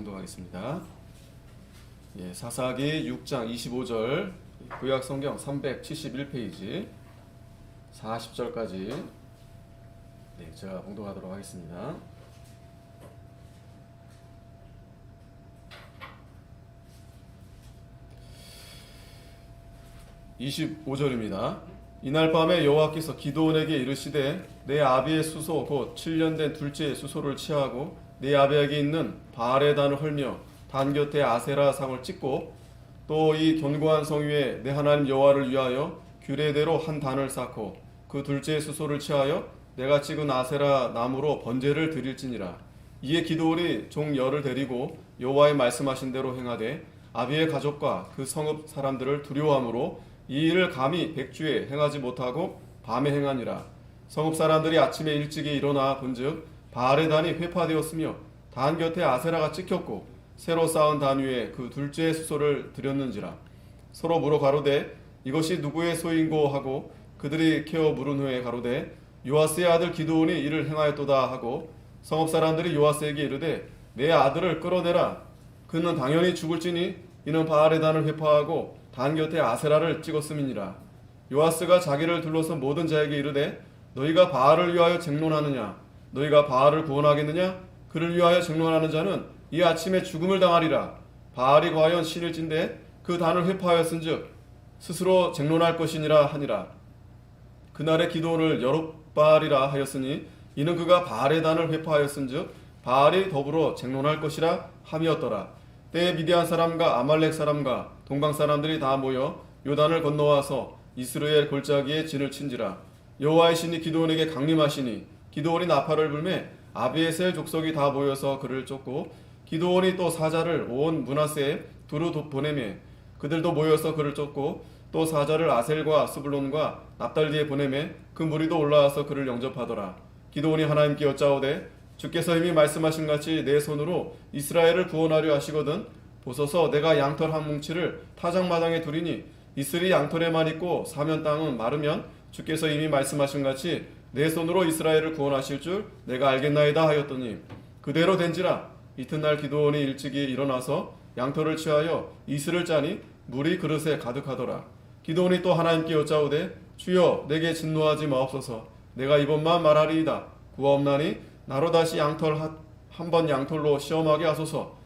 공독하겠습니다. 사사기 6장 25절, 구약 성경 371페이지 40절까지 제가 공독하도록 하겠습니다. (25절입니다) 이날 밤에 여호와께서 기드온에게 이르시되 내 아비의 수소 곧 7년 된 둘째의 수소를 취하고 내 아비에게 있는 바알의 단을 헐며 단 곁에 아세라 상을 찍고 또 이 견고한 성 위에 내 하나님 여호와를 위하여 규례대로 한 단을 쌓고 그 둘째의 수소를 취하여 내가 찍은 아세라 나무로 번제를 드릴지니라. 이에 기드온이 종 열을 데리고 여호와의 말씀하신 대로 행하되 아비의 가족과 그 성읍 사람들을 두려워하므로 이 일을 감히 백주에 행하지 못하고 밤에 행하니라. 성읍 사람들이 아침에 일찍이 일어나 본즉 바알의 단이 회파되었으며 단 곁에 아세라가 찍혔고 새로 쌓은 단 위에 그 둘째의 수소를 드렸는지라. 서로 물어 가로되 이것이 누구의 소인고 하고 그들이 캐어 물은 후에 가로되 요아스의 아들 기드온이 이를 행하였도다 하고 성읍 사람들이 요아스에게 이르되 내 아들을 끌어내라. 그는 당연히 죽을지니 이는 바알의 단을 회파하고 단 곁에 아세라를 찍었음이니라. 요아스가 자기를 둘러서 모든 자에게 이르되 너희가 바알을 위하여 쟁론하느냐? 너희가 바알을 구원하겠느냐? 그를 위하여 쟁론하는 자는 이 아침에 죽음을 당하리라. 바알이 과연 신일진데 그 단을 회파하였은즉 스스로 쟁론할 것이니라 하니라. 그날에 기드온을 여룹바알이라 하였으니 이는 그가 바알의 단을 회파하였은즉 바알이 더불어 쟁론할 것이라 함이었더라. 때에 미디안 사람과 아말렉 사람과 동방 사람들이 다 모여 요단을 건너와서 이스라엘 골짜기에 진을 친지라. 여호와의 신이 기드온에게 강림하시니 기드온이 나팔을 불매 아비에셀 족속이 다 모여서 그를 쫓고 기드온이 또 사자를 온 므낫세에 두루 보내매 그들도 모여서 그를 쫓고 또 사자를 아셀과 스불론과 납달리에 보내매 그 무리도 올라와서 그를 영접하더라. 기드온이 하나님께 여짜오되 주께서 이미 말씀하신 같이 내 손으로 이스라엘을 구원하려 하시거든 보소서 내가 양털 한 뭉치를 타작마당에 두리니 이슬이 양털에만 있고 사면 땅은 마르면 주께서 이미 말씀하신 같이 내 손으로 이스라엘을 구원하실 줄 내가 알겠나이다 하였더니 그대로 된지라. 이튿날 기드온이 일찍이 일어나서 양털을 취하여 이슬을 짜니 물이 그릇에 가득하더라. 기드온이 또 하나님께 여짜오되 주여 내게 진노하지 마옵소서. 내가 이번만 말하리이다. 구하옵나니 나로 다시 양털 한 번 양털로 시험하게 하소서.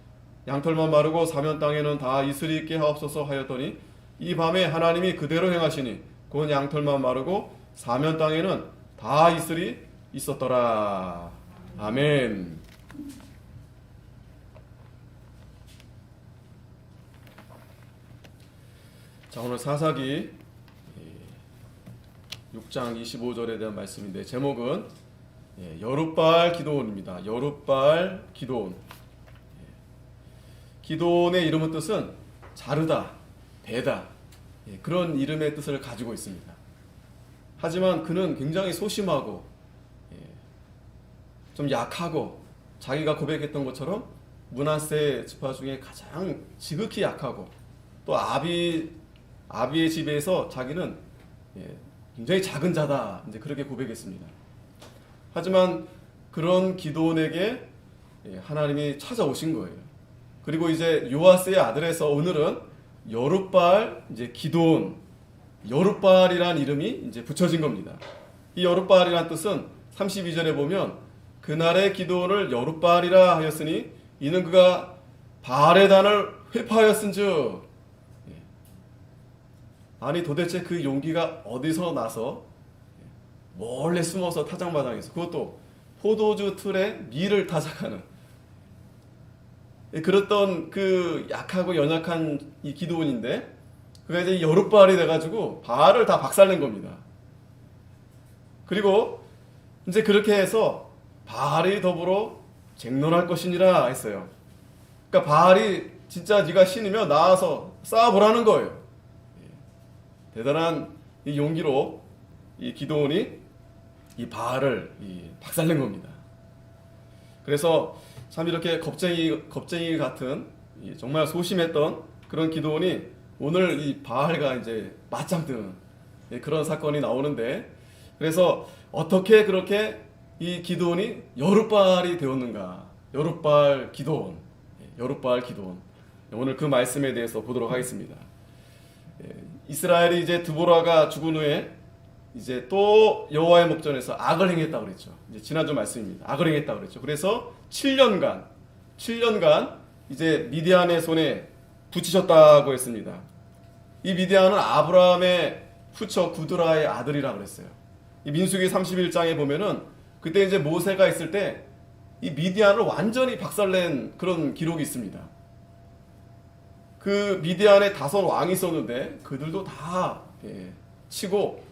양털만 마르고 사면 땅에는 다 이슬이 있게 하옵소서 하였더니 이 밤에 하나님이 그대로 행하시니 곧 양털만 마르고 사면 땅에는 다 이슬이 있었더라. 아멘. 자, 오늘 사사기 6장 25절에 대한 말씀인데 제목은 여룹바알 기드온입니다. 여룹바알 기드온. 기드온의 이름의 뜻은 자르다, 베다, 그런 이름의 뜻을 가지고 있습니다. 하지만 그는 굉장히 소심하고 좀 약하고 자기가 고백했던 것처럼 므낫세 지파 중에 가장 지극히 약하고 또 아비의 집에서 자기는 굉장히 작은 자다, 이제 그렇게 고백했습니다. 하지만 그런 기드온에게 하나님이 찾아오신 거예요. 그리고 이제 요아스의 아들에서 오늘은 여룹바알, 이제 기드온, 여룹바알이라는 이름이 이제 붙여진 겁니다. 이 여룹바알이라는 뜻은 32절에 보면 그날의 기드온을 여룹바알이라 하였으니 이는 그가 바알의 단을 회파하였은즉. 아니 도대체 그 용기가 어디서 나서 몰래 숨어서 타작마당에서, 그것도 포도주 틀에 밀을 타작하는, 그랬던 그 약하고 연약한 이 기드온인데 그가 이제 여룹바알이 돼가지고 바알을 다 박살낸 겁니다. 그리고 이제 그렇게 해서 바알이 더불어 쟁론할 것이니라 했어요. 그러니까 바알이 진짜 네가 신이면 나와서 싸워보라는 거예요. 대단한 이 용기로 이 기드온이 이 바알을 박살낸 겁니다. 그래서 참 이렇게 겁쟁이 같은 정말 소심했던 그런 기드온이 오늘 이 바알과 이제 맞짱 뜨는 그런 사건이 나오는데, 그래서 어떻게 그렇게 이 기드온이 여룹바알이 되었는가? 여룹바알 기드온. 여룻바알 기드온. 오늘 그 말씀에 대해서 보도록 하겠습니다. 이스라엘이 이제 드보라가 죽은 후에 이제 또 여호와의 목전에서 악을 행했다고 그랬죠. 이제 지난주 말씀입니다. 악을 행했다고 그랬죠. 그래서 7년간 이제 미디안의 손에 붙이셨다고 했습니다. 이 미디안은 아브라함의 후처 구드라의 아들이라고 그랬어요. 이 민수기 31장에 보면은 그때 이제 모세가 있을 때 이 미디안을 완전히 박살낸 그런 기록이 있습니다. 그 미디안에 다섯 왕이 있었는데 그들도 다 치고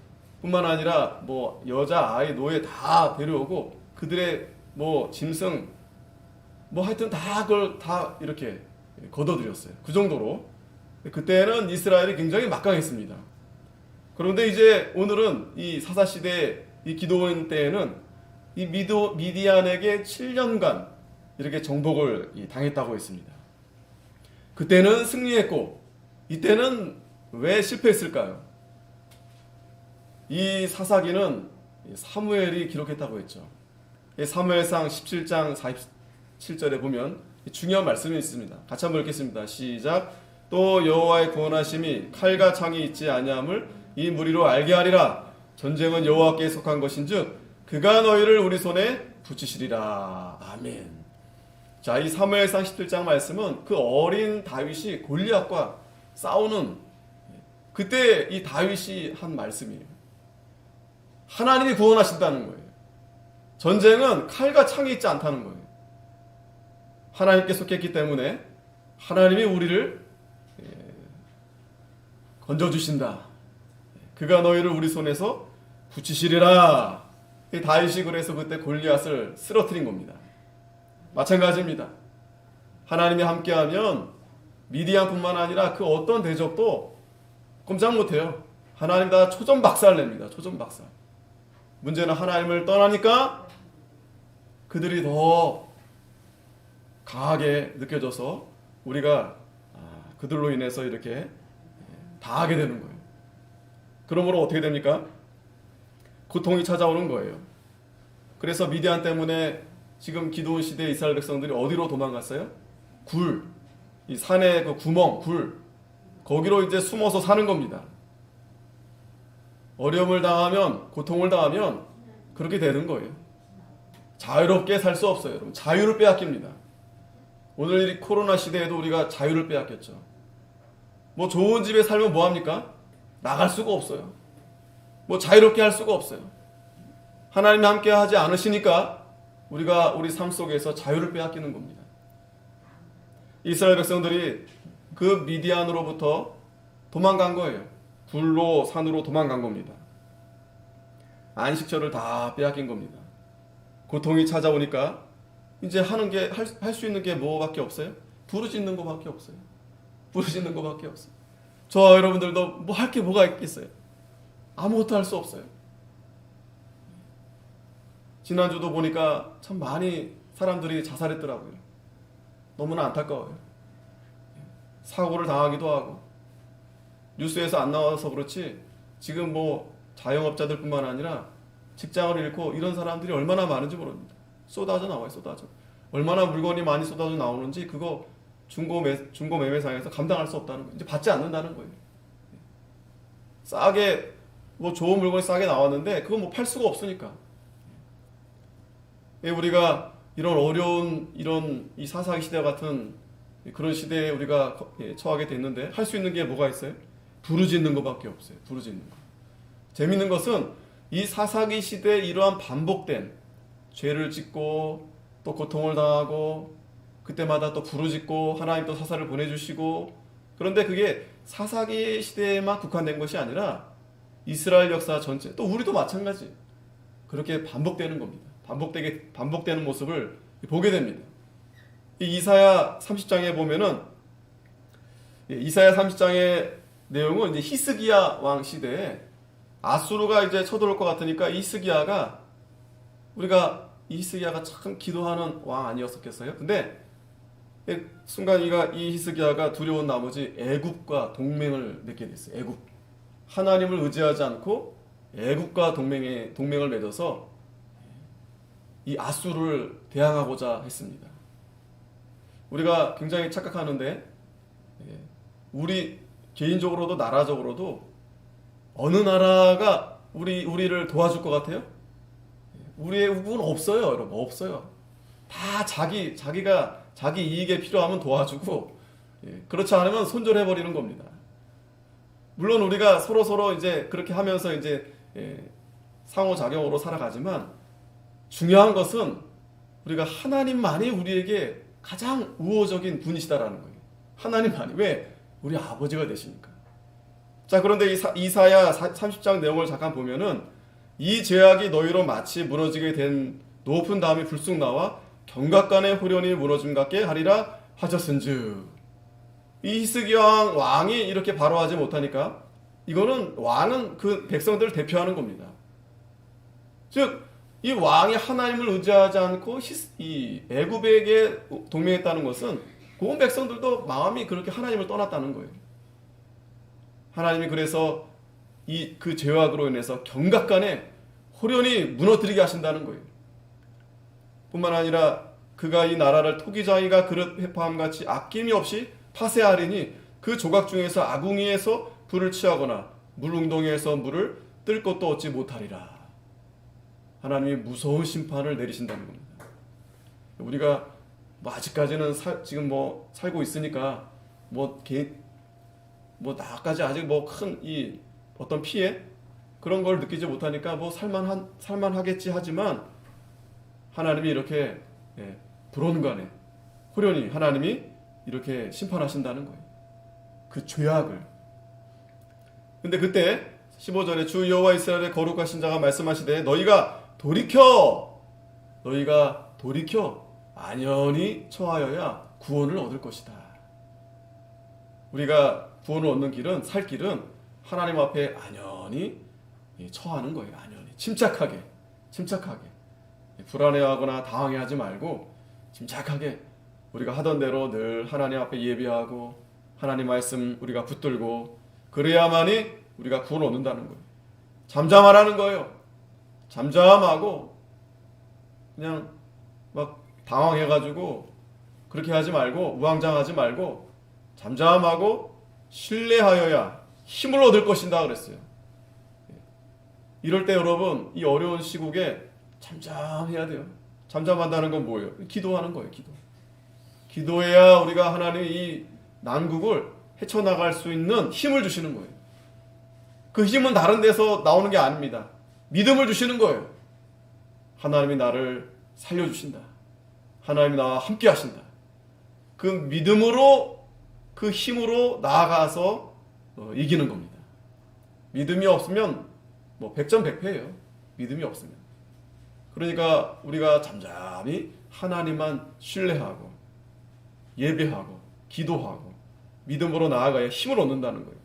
뿐만 아니라 뭐 여자 아이 노예 다 데려오고 그들의 뭐 짐승 뭐 하여튼 다 그걸 다 이렇게 걷어들였어요. 그 정도로 그때는 이스라엘이 굉장히 막강했습니다. 그런데 이제 오늘은 이 사사시대 이 기드온 때에는 이 미디안에게 7년간 이렇게 정복을 당했다고 했습니다. 그때는 승리했고 이때는 왜 실패했을까요? 이 사사기는 사무엘이 기록했다고 했죠. 사무엘상 17장 47절에 보면 중요한 말씀이 있습니다. 같이 한번 읽겠습니다. 시작. 또 여호와의 구원하심이 칼과 창이 있지 아니함을 이 무리로 알게 하리라. 전쟁은 여호와께 속한 것인즉 그가 너희를 우리 손에 붙이시리라. 아멘. 자, 이 사무엘상 17장 말씀은 그 어린 다윗이 골리앗과 싸우는 그때 이 다윗이 한 말씀이에요. 하나님이 구원하신다는 거예요. 전쟁은 칼과 창이 있지 않다는 거예요. 하나님께 속했기 때문에 하나님이 우리를 건져주신다. 그가 너희를 우리 손에서 붙이시리라. 이 다윗이 그래서 그때 골리앗을 쓰러뜨린 겁니다. 마찬가지입니다. 하나님이 함께하면 미디안뿐만 아니라 그 어떤 대적도 꼼짝 못해요. 하나님 다 초전박살냅니다. 초전박살. 문제는 하나님을 떠나니까 그들이 더 강하게 느껴져서 우리가 그들로 인해서 이렇게 당하게 되는 거예요. 그러므로 어떻게 됩니까? 고통이 찾아오는 거예요. 그래서 미디안 때문에 지금 기드온 시대 이스라엘 백성들이 어디로 도망갔어요? 굴, 이 산의 그 구멍, 굴, 거기로 이제 숨어서 사는 겁니다. 어려움을 당하면, 고통을 당하면 그렇게 되는 거예요. 자유롭게 살 수 없어요. 여러분, 자유를 빼앗깁니다. 오늘 이 코로나 시대에도 우리가 자유를 빼앗겼죠. 뭐 좋은 집에 살면 뭐합니까? 나갈 수가 없어요. 뭐 자유롭게 할 수가 없어요. 하나님이 함께 하지 않으시니까 우리가 우리 삶 속에서 자유를 빼앗기는 겁니다. 이스라엘 백성들이 그 미디안으로부터 도망간 거예요. 굴로 산으로 도망간 겁니다. 안식처를 다 빼앗긴 겁니다. 고통이 찾아오니까 이제 하는 게 할 수 있는 게 뭐밖에 없어요? 부르짖는 것밖에 없어요. 부르짖는 것밖에 없어요. 저 여러분들도 뭐 할 게 뭐가 있겠어요? 아무것도 할 수 없어요. 지난주도 보니까 참 많이 사람들이 자살했더라고요. 너무나 안타까워요. 사고를 당하기도 하고 뉴스에서 안 나와서 그렇지 지금 뭐 자영업자들뿐만 아니라 직장을 잃고 이런 사람들이 얼마나 많은지 모릅니다. 쏟아져 나와요. 쏟아져. 얼마나 물건이 많이 쏟아져 나오는지 그거 중고 매매상에서 감당할 수 없다는 거예요. 이제 받지 않는다는 거예요. 싸게 뭐 좋은 물건이 싸게 나왔는데 그거 뭐 팔 수가 없으니까. 우리가 이런 어려운 이런 이 사사기 시대 같은 그런 시대에 우리가 처하게 됐는데 할 수 있는 게 뭐가 있어요? 부르짖는 것밖에 없어요. 부르짖는 거. 재밌는 것은 이 사사기 시대에 이러한 반복된 죄를 짓고 또 고통을 당하고 그때마다 또 부르짖고 하나님 또 사사를 보내주시고 그런데 그게 사사기 시대에만 국한된 것이 아니라 이스라엘 역사 전체 또 우리도 마찬가지 그렇게 반복되는 겁니다. 반복되는 모습을 보게 됩니다. 이 이사야 30장에 보면은 이사야 30장의 내용은 이제 히스기야 왕 시대에 아수르가 이제 쳐들어올 것 같으니까 히스기야가 우리가 히스기야가 참 기도하는 왕 아니었었겠어요? 근데 순간 이 히스기야가 두려운 나머지 애굽과 동맹을 맺게 됐어요. 애굽. 하나님을 의지하지 않고 애굽과 동맹을 맺어서 이 아수르를 대항하고자 했습니다. 우리가 굉장히 착각하는데, 우리 개인적으로도 나라적으로도 어느 나라가 우리를 도와줄 것 같아요? 우리의 우국은 없어요, 여러분. 없어요. 다 자기가 자기 이익에 필요하면 도와주고, 그렇지 않으면 손절해버리는 겁니다. 물론 우리가 서로 이제 그렇게 하면서 이제 상호작용으로 살아가지만, 중요한 것은 우리가 하나님만이 우리에게 가장 우호적인 분이시다라는 거예요. 하나님만이. 왜? 우리 아버지가 되시니까. 자, 그런데 이사야 30장 내용을 잠깐 보면은, 이 제약이 너희로 마치 무너지게 된 높은 담이 불쑥 나와 경각간의 호련이 무너짐 같게 하리라 하셨은즉. 이 히스기야 왕이 이렇게 바로 하지 못하니까, 이거는 왕은 그 백성들을 대표하는 겁니다. 즉 이 왕이 하나님을 의지하지 않고 이 애굽에게 동맹했다는 것은 그 백성들도 마음이 그렇게 하나님을 떠났다는 거예요. 하나님이 그래서 그 죄악으로 인해서 경각간에 호련히 무너뜨리게 하신다는 거예요. 뿐만 아니라 그가 이 나라를 토기장이가 그릇 회파함 같이 아낌이 없이 파쇄하리니, 그 조각 중에서 아궁이에서 불을 취하거나 물웅덩이에서 물을 뜰 것도 얻지 못하리라. 하나님이 무서운 심판을 내리신다는 겁니다. 우리가 아직까지는 지금 살고 있으니까 나까지 아직 큰 어떤 피해 그런 걸 느끼지 못하니까 살만하겠지 하지만, 하나님이 이렇게 불온간에 호련히 하나님이 이렇게 심판하신다는 거예요. 그 죄악을. 근데 그때 15절에 주 여호와 이스라엘의 거룩하신 자가 말씀하시되 너희가 돌이켜 안연히 처하여야 구원을 얻을 것이다. 우리가 구원을 얻는 길은, 살 길은 하나님 앞에 안연히 처하는 거예요. 안연히 침착하게 불안해하거나 당황해하지 말고 침착하게 우리가 하던 대로 늘 하나님 앞에 예배하고 하나님 말씀 우리가 붙들고, 그래야만이 우리가 구원 얻는다는 거예요. 잠잠 안 하는 거예요. 잠잠하고 그냥 당황해가지고 그렇게 하지 말고, 우왕좌왕하지 말고 잠잠하고 신뢰하여야 힘을 얻을 것이다 그랬어요. 이럴 때 여러분, 이 어려운 시국에 잠잠해야 돼요. 잠잠한다는 건 뭐예요? 기도하는 거예요. 기도해야 우리가 하나님이 이 난국을 헤쳐나갈 수 있는 힘을 주시는 거예요. 그 힘은 다른 데서 나오는 게 아닙니다. 믿음을 주시는 거예요. 하나님이 나를 살려주신다. 하나님이 나와 함께 하신다. 그 믿음으로, 그 힘으로 나아가서 이기는 겁니다. 믿음이 없으면 백전백패예요. 믿음이 없으면. 그러니까 우리가 잠잠히 하나님만 신뢰하고 예배하고 기도하고 믿음으로 나아가야 힘을 얻는다는 거예요.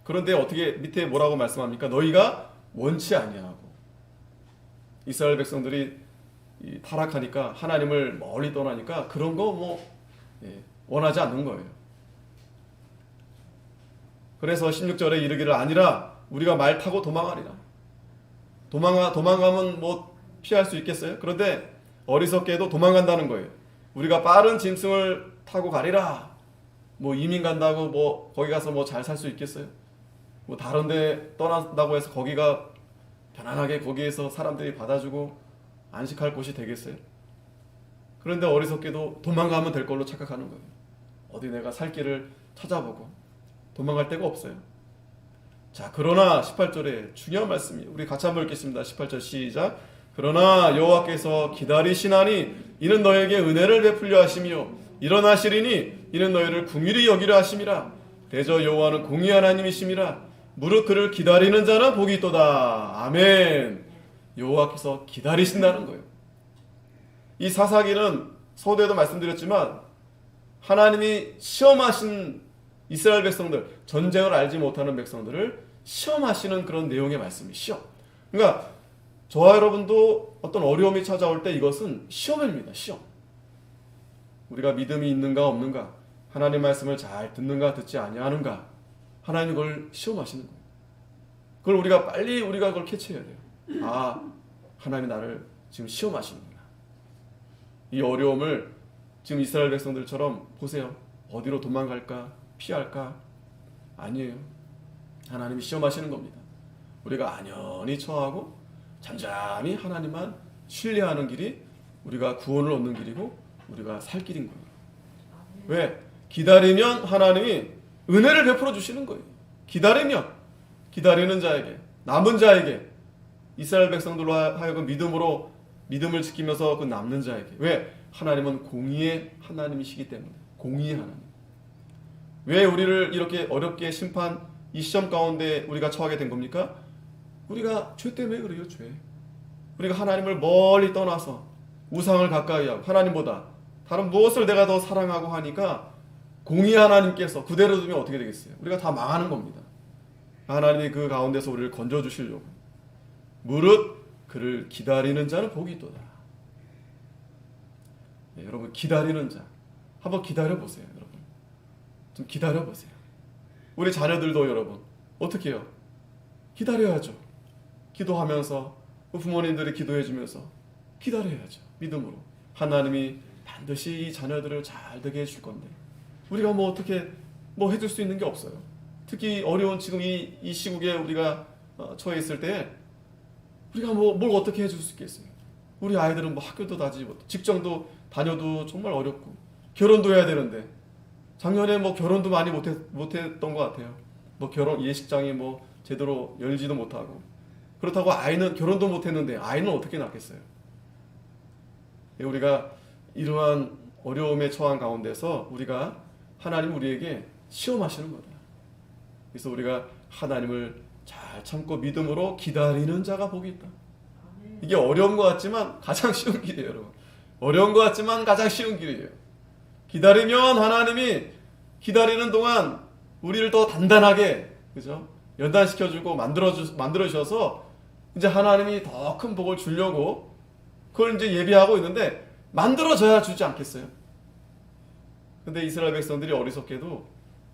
그런데 어떻게 밑에 뭐라고 말씀합니까? 너희가 원치 아니하고. 이스라엘 백성들이 타락하니까, 하나님을 멀리 떠나니까 그런 거 원하지 않는 거예요. 그래서 16절에 이르기를 아니라 우리가 말 타고 도망하리라. 도망가면 피할 수 있겠어요? 그런데 어리석게도 도망간다는 거예요. 우리가 빠른 짐승을 타고 가리라. 이민 간다고 거기 가서 잘 살 수 있겠어요? 다른 데 떠난다고 해서 거기가 편안하게 거기에서 사람들이 받아주고 안식할 곳이 되겠어요? 그런데 어리석게도 도망가면 될 걸로 착각하는 거예요. 어디 내가 살 길을 찾아보고 도망갈 데가 없어요. 자, 그러나 18절에 중요한 말씀이, 우리 같이 한번 읽겠습니다. 18절 시작. 그러나 여호와께서 기다리시나니 이는 너에게 은혜를 베풀려 하시며 일어나시리니 이는 너희를 궁일이 여기려 하심이라. 대저 여호와는 공의한 하나님이심이라. 무릇 그를 기다리는 자는 복이 있도다. 아멘. 여호와께서 기다리신다는 거예요. 이 사사기는 서두에도 말씀드렸지만, 하나님이 시험하신 이스라엘 백성들, 전쟁을 알지 못하는 백성들을 시험하시는 그런 내용의 말씀이 시험. 그러니까 저와 여러분도 어떤 어려움이 찾아올 때 이것은 시험입니다. 시험. 우리가 믿음이 있는가 없는가, 하나님 말씀을 잘 듣는가 듣지 아니하는가, 하나님이 그걸 시험하시는 거예요. 그걸 우리가 그걸 캐치해야 돼요. 아, 하나님이 나를 지금 시험하시는구나. 이 어려움을 지금 이스라엘 백성들처럼 보세요. 어디로 도망갈까? 피할까? 아니에요. 하나님이 시험하시는 겁니다. 우리가 안연히 처하고 잠잠히 하나님만 신뢰하는 길이 우리가 구원을 얻는 길이고 우리가 살 길인 거예요. 왜? 기다리면 하나님이 은혜를 베풀어 주시는 거예요. 기다리면, 기다리는 자에게, 남은 자에게, 이스라엘 백성들로 하여금 믿음을 지키면서 그 남는 자에게. 왜? 하나님은 공의의 하나님이시기 때문에. 공의의 하나님. 왜 우리를 이렇게 어렵게 심판, 이 시험 가운데 우리가 처하게 된 겁니까? 우리가 죄 때문에 그래요. 죄. 우리가 하나님을 멀리 떠나서 우상을 가까이 하고 하나님보다 다른 무엇을 내가 더 사랑하고 하니까 공의 하나님께서 그대로 두면 어떻게 되겠어요? 우리가 다 망하는 겁니다. 하나님이 그 가운데서 우리를 건져주시려고. 무릇 그를 기다리는 자는 복이 있도다. 네, 여러분 기다리는 자 한번 기다려보세요. 여러분 좀 기다려보세요. 우리 자녀들도 여러분 어떻게 해요? 기다려야죠. 기도하면서 부모님들이 기도해주면서 기다려야죠. 믿음으로 하나님이 반드시 이 자녀들을 잘 되게 해줄 건데 우리가 뭐 어떻게 뭐 해줄 수 있는 게 없어요. 특히 어려운 지금 이 시국에 우리가 처해 있을 때 우리가 뭐 뭘 어떻게 해줄 수 있겠어요. 우리 아이들은 뭐 학교도 다니지 못하고 직장도 다녀도 정말 어렵고 결혼도 해야 되는데 작년에 뭐 결혼도 많이 못했던 것 같아요. 뭐 결혼 예식장이 뭐 제대로 열지도 못하고 그렇다고 아이는 결혼도 못했는데 아이는 어떻게 낳겠어요. 우리가 이러한 어려움에 처한 가운데서 우리가 하나님 우리에게 시험하시는 거다. 그래서 우리가 하나님을 잘 참고 믿음으로 기다리는 자가 복이 있다. 이게 어려운 것 같지만 가장 쉬운 길이에요. 여러분. 어려운 것 같지만 가장 쉬운 길이에요. 기다리면 하나님이 기다리는 동안 우리를 더 단단하게 그죠? 연단시켜주고 만들어주셔서 이제 하나님이 더 큰 복을 주려고 그걸 이제 예비하고 있는데 만들어져야 주지 않겠어요? 근데 이스라엘 백성들이 어리석게도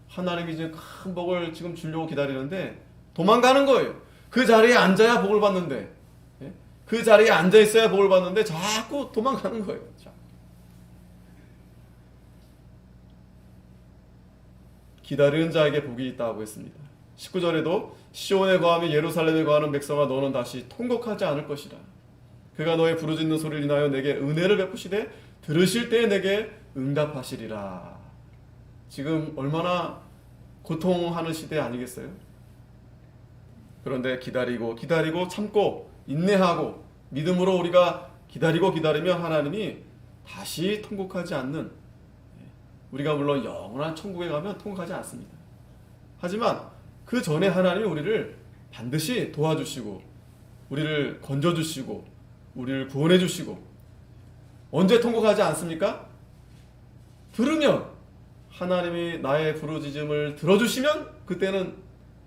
하나님이 이제 큰 복을 지금 주려고 기다리는데 도망가는 거예요. 그 자리에 앉아야 복을 받는데 그 자리에 앉아 있어야 복을 받는데 자꾸 도망가는 거예요. 기다리는 자에게 복이 있다고 했습니다. 19절에도 시온에 거하며 예루살렘에 거하는 백성아 너는 다시 통곡하지 않을 것이라. 그가 너의 부르짖는 소리를 인하여 내게 은혜를 베푸시되 들으실 때에 내게 응답하시리라. 지금 얼마나 고통하는 시대 아니겠어요? 그런데 기다리고 참고 인내하고 믿음으로 우리가 기다리면 하나님이 다시 통곡하지 않는, 우리가 물론 영원한 천국에 가면 통곡하지 않습니다. 하지만 그 전에 하나님이 우리를 반드시 도와주시고 우리를 건져주시고 우리를 구원해주시고 언제 통곡하지 않습니까? 들으면 하나님이 나의 부르짖음을 들어주시면 그때는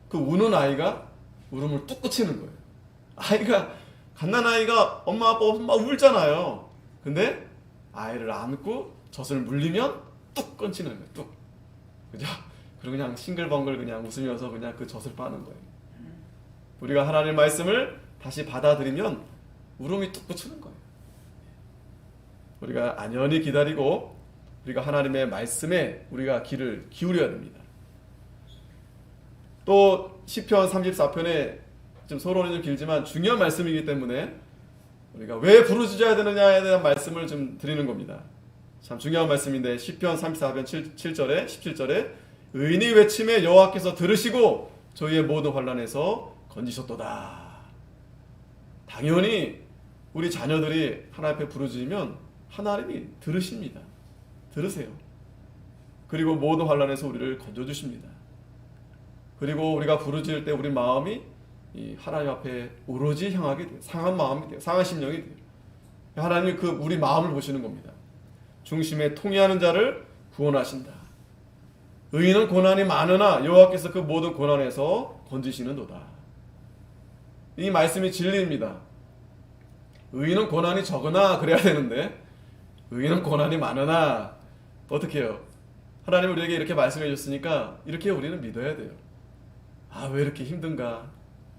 그 우는 아이가 울음을 뚝 그치는 거예요. 갓난아이가 엄마 아빠 울잖아요. 근데 아이를 안고 젖을 물리면 뚝 끊치는 거예요. 뚝. 그죠? 그리고 그냥 싱글벙글 그냥 웃으면서 그냥 그 젖을 빠는 거예요. 우리가 하나님의 말씀을 다시 받아들이면 울음이 뚝 그치는 거예요. 우리가 안연히 기다리고 우리가 하나님의 말씀에 우리가 귀를 기울여야 됩니다. 또 시편 34편에 좀 서론이 좀 길지만 중요한 말씀이기 때문에 우리가 왜 부르짖어야 되느냐에 대한 말씀을 좀 드리는 겁니다. 참 중요한 말씀인데 시편 34편 7절에 17절에 의인이 외침에 여호와께서 들으시고 저희의 모든 환난에서 건지셨도다. 당연히 우리 자녀들이 하나님 앞에 부르짖으면 하나님이 들으십니다. 들으세요. 그리고 모든 환난에서 우리를 건져주십니다. 그리고 우리가 부르짖을 때 우리 마음이 이 하나님 앞에 오로지 향하게 돼요. 상한 마음이 돼요. 상한 심령이 돼요. 하나님이 그 우리 마음을 보시는 겁니다. 중심에 통회하는 자를 구원하신다. 의인은 고난이 많으나 여호와께서 그 모든 고난에서 건지시는도다. 이 말씀이 진리입니다. 의인은 고난이 적으나 그래야 되는데 의인은 고난이 많으나 어떻게 해요? 하나님 우리에게 이렇게 말씀해 줬으니까 이렇게 우리는 믿어야 돼요. 왜 이렇게 힘든가?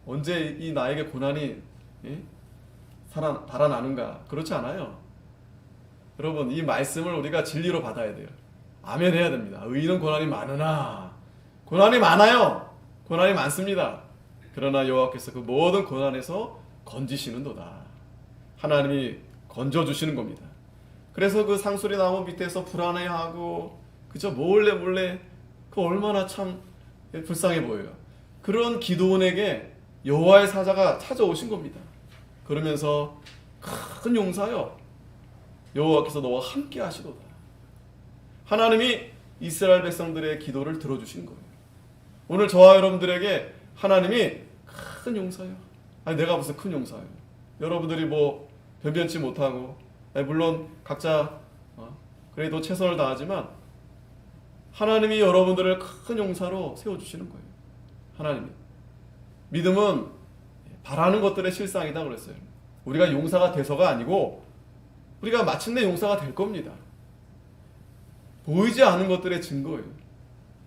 언제 이 나에게 고난이 달아나는가? 그렇지 않아요. 여러분 이 말씀을 우리가 진리로 받아야 돼요. 아멘 해야 됩니다. 의인은 고난이 많으나, 고난이 많아요. 고난이 많습니다. 그러나 여호와께서 그 모든 고난에서 건지시는도다. 하나님이 건져주시는 겁니다. 그래서 그 상수리 나무 밑에서 불안해하고 그저 몰래 그 얼마나 참 불쌍해 보여요. 그런 기도원에게 여호와의 사자가 찾아오신 겁니다. 그러면서 큰 용사여, 여호와께서 너와 함께 하시도다. 하나님이 이스라엘 백성들의 기도를 들어주신 거예요. 오늘 저와 여러분들에게 하나님이 큰 용사요. 아니 내가 무슨 큰 용사요. 여러분들이 뭐 변변치 못하고, 물론 각자 그래도 최선을 다하지만 하나님이 여러분들을 큰 용사로 세워주시는 거예요. 하나님이. 믿음은 바라는 것들의 실상이다 그랬어요. 우리가 용사가 돼서가 아니고 우리가 마침내 용사가 될 겁니다. 보이지 않는 것들의 증거예요.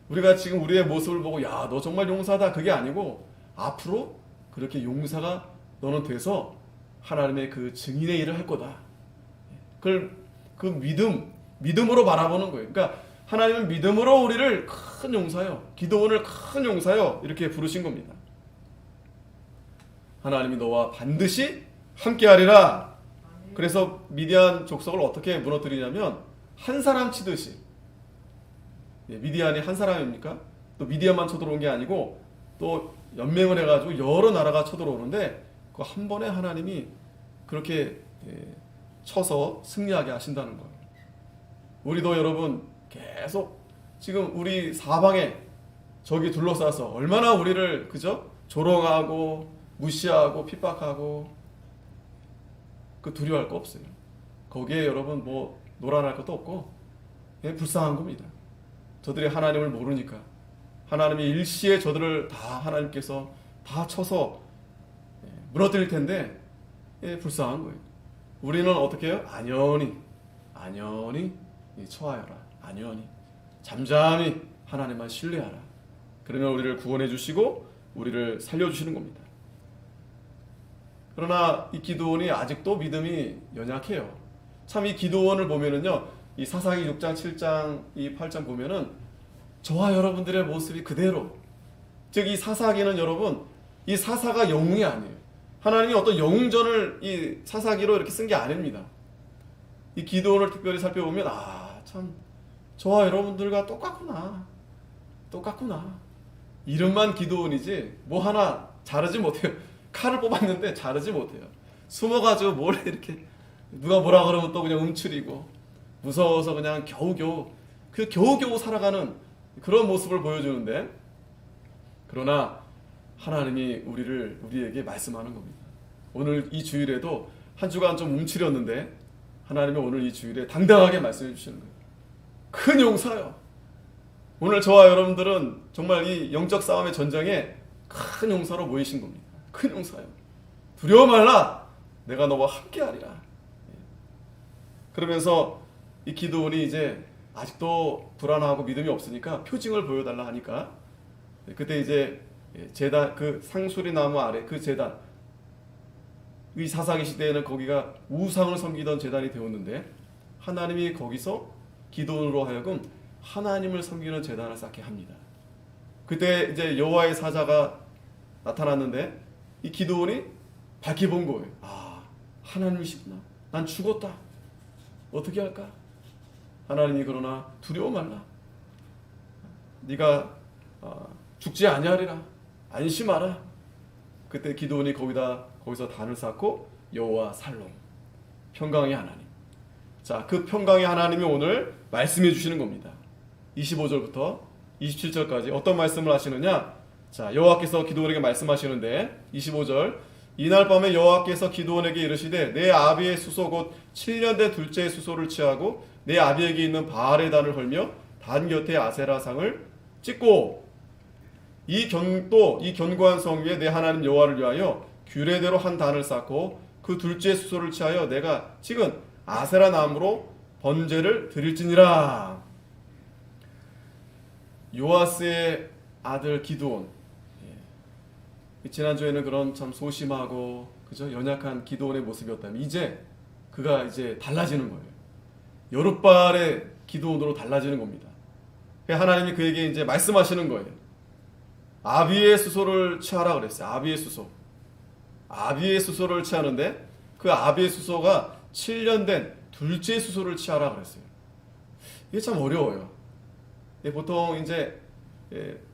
우리가 지금 우리의 모습을 보고 야, 너 정말 용사다 그게 아니고 앞으로 그렇게 용사가 너는 돼서 하나님의 그 증인의 일을 할 거다. 그걸 그 믿음으로 바라보는 거예요. 그러니까 하나님은 믿음으로 우리를 큰 용사요, 기도원을 큰 용사요 이렇게 부르신 겁니다. 하나님이 너와 반드시 함께하리라. 그래서 미디안 족속을 어떻게 무너뜨리냐면 한 사람 치듯이. 미디안이 한 사람입니까? 또 미디안만 쳐들어온 게 아니고 또 연맹을 해가지고 여러 나라가 쳐들어오는데 그 한 번에 하나님이 그렇게 쳐서 승리하게 하신다는 거예요. 우리도 여러분 계속 지금 우리 사방에 적이 둘러싸서 얼마나 우리를 그저 조롱하고 무시하고 핍박하고 그 두려워할 거 없어요. 거기에 여러분 뭐 노란할 것도 없고 그냥 불쌍한 겁니다. 저들이 하나님을 모르니까 하나님이 일시에 저들을 다 하나님께서 다 쳐서 무너뜨릴 텐데 불쌍한 거예요. 우리는 어떻게 해요? 안연히 처하여라. 안연히 잠잠히 하나님만 신뢰하라. 그러면 우리를 구원해 주시고 우리를 살려주시는 겁니다. 그러나 이 기드온이 아직도 믿음이 연약해요. 참 이 기드온을 보면은요, 이 사사기 6장, 7장, 이 8장 보면은 저와 여러분들의 모습이 그대로, 즉 이 사사기는 여러분, 이 사사가 영웅이 아니에요. 하나님이 어떤 영웅전을 이 사사기로 이렇게 쓴 게 아닙니다. 이 기드온을 특별히 살펴보면 참 저와 여러분들과 똑같구나. 이름만 기드온이지 뭐 하나 자르지 못해요. 칼을 뽑았는데 자르지 못해요. 숨어가지고 몰래 이렇게 누가 뭐라 그러면 또 그냥 움츠리고 무서워서 그냥 겨우겨우 살아가는 그런 모습을 보여주는데, 그러나 하나님이 우리에게 말씀하는 겁니다. 오늘 이 주일에도 한 주간 좀 움츠렸는데 하나님이 오늘 이 주일에 당당하게 말씀해 주시는 거예요. 큰 용사요. 오늘 저와 여러분들은 정말 이 영적 싸움의 전장에 큰 용사로 모이신 겁니다. 큰 용사요. 두려워 말라. 내가 너와 함께하리라. 그러면서 이 기드온이 이제 아직도 불안하고 믿음이 없으니까 표징을 보여달라 하니까, 그때 이제 제단, 그 상수리 나무 아래 그 제단, 이 사사기 시대에는 거기가 우상을 섬기던 제단이 되었는데 하나님이 거기서 기드온으로 하여금 하나님을 섬기는 제단을 쌓게 합니다. 그때 이제 여호와의 사자가 나타났는데 이 기드온이 밝히 본 거예요. 하나님이시구나. 난 죽었다. 어떻게 할까? 하나님이 그러나 두려워 말라. 네가 죽지 아니하리라. 안심하라. 그때 기드온이 거기서 단을 쌓고 여호와 살롬, 평강의 하나님. 자, 그 평강의 하나님이 오늘 말씀해 주시는 겁니다. 25절부터 27절까지 어떤 말씀을 하시느냐? 자, 여호와께서 기드온에게 말씀하시는데 25절, 이날 밤에 여호와께서 기드온에게 이르시되 내 아비의 수소 곧 7년 된 둘째의 수소를 취하고 내 아비에게 있는 바알의 단을 헐며 단 곁에 아세라상을 찍고 이 견고한 성 위에 내 하나님 여호와를 위하여 규례대로 한 단을 쌓고 그 둘째 수소를 취하여 내가 찍은 아세라 나무로 번제를 드릴지니라. 요아스의 아들 기드온, 지난주에는 그런 참 소심하고 그저 연약한 기드온의 모습이었다면 이제 그가 이제 달라지는 거예요. 여룻발의 기도원으로 달라지는 겁니다. 하나님이 그에게 이제 말씀하시는 거예요. 아비의 수소를 취하라 그랬어요. 아비의 수소. 아비의 수소를 취하는데 그 아비의 수소가 7년 된 둘째 수소를 취하라 그랬어요. 이게 참 어려워요. 보통 이제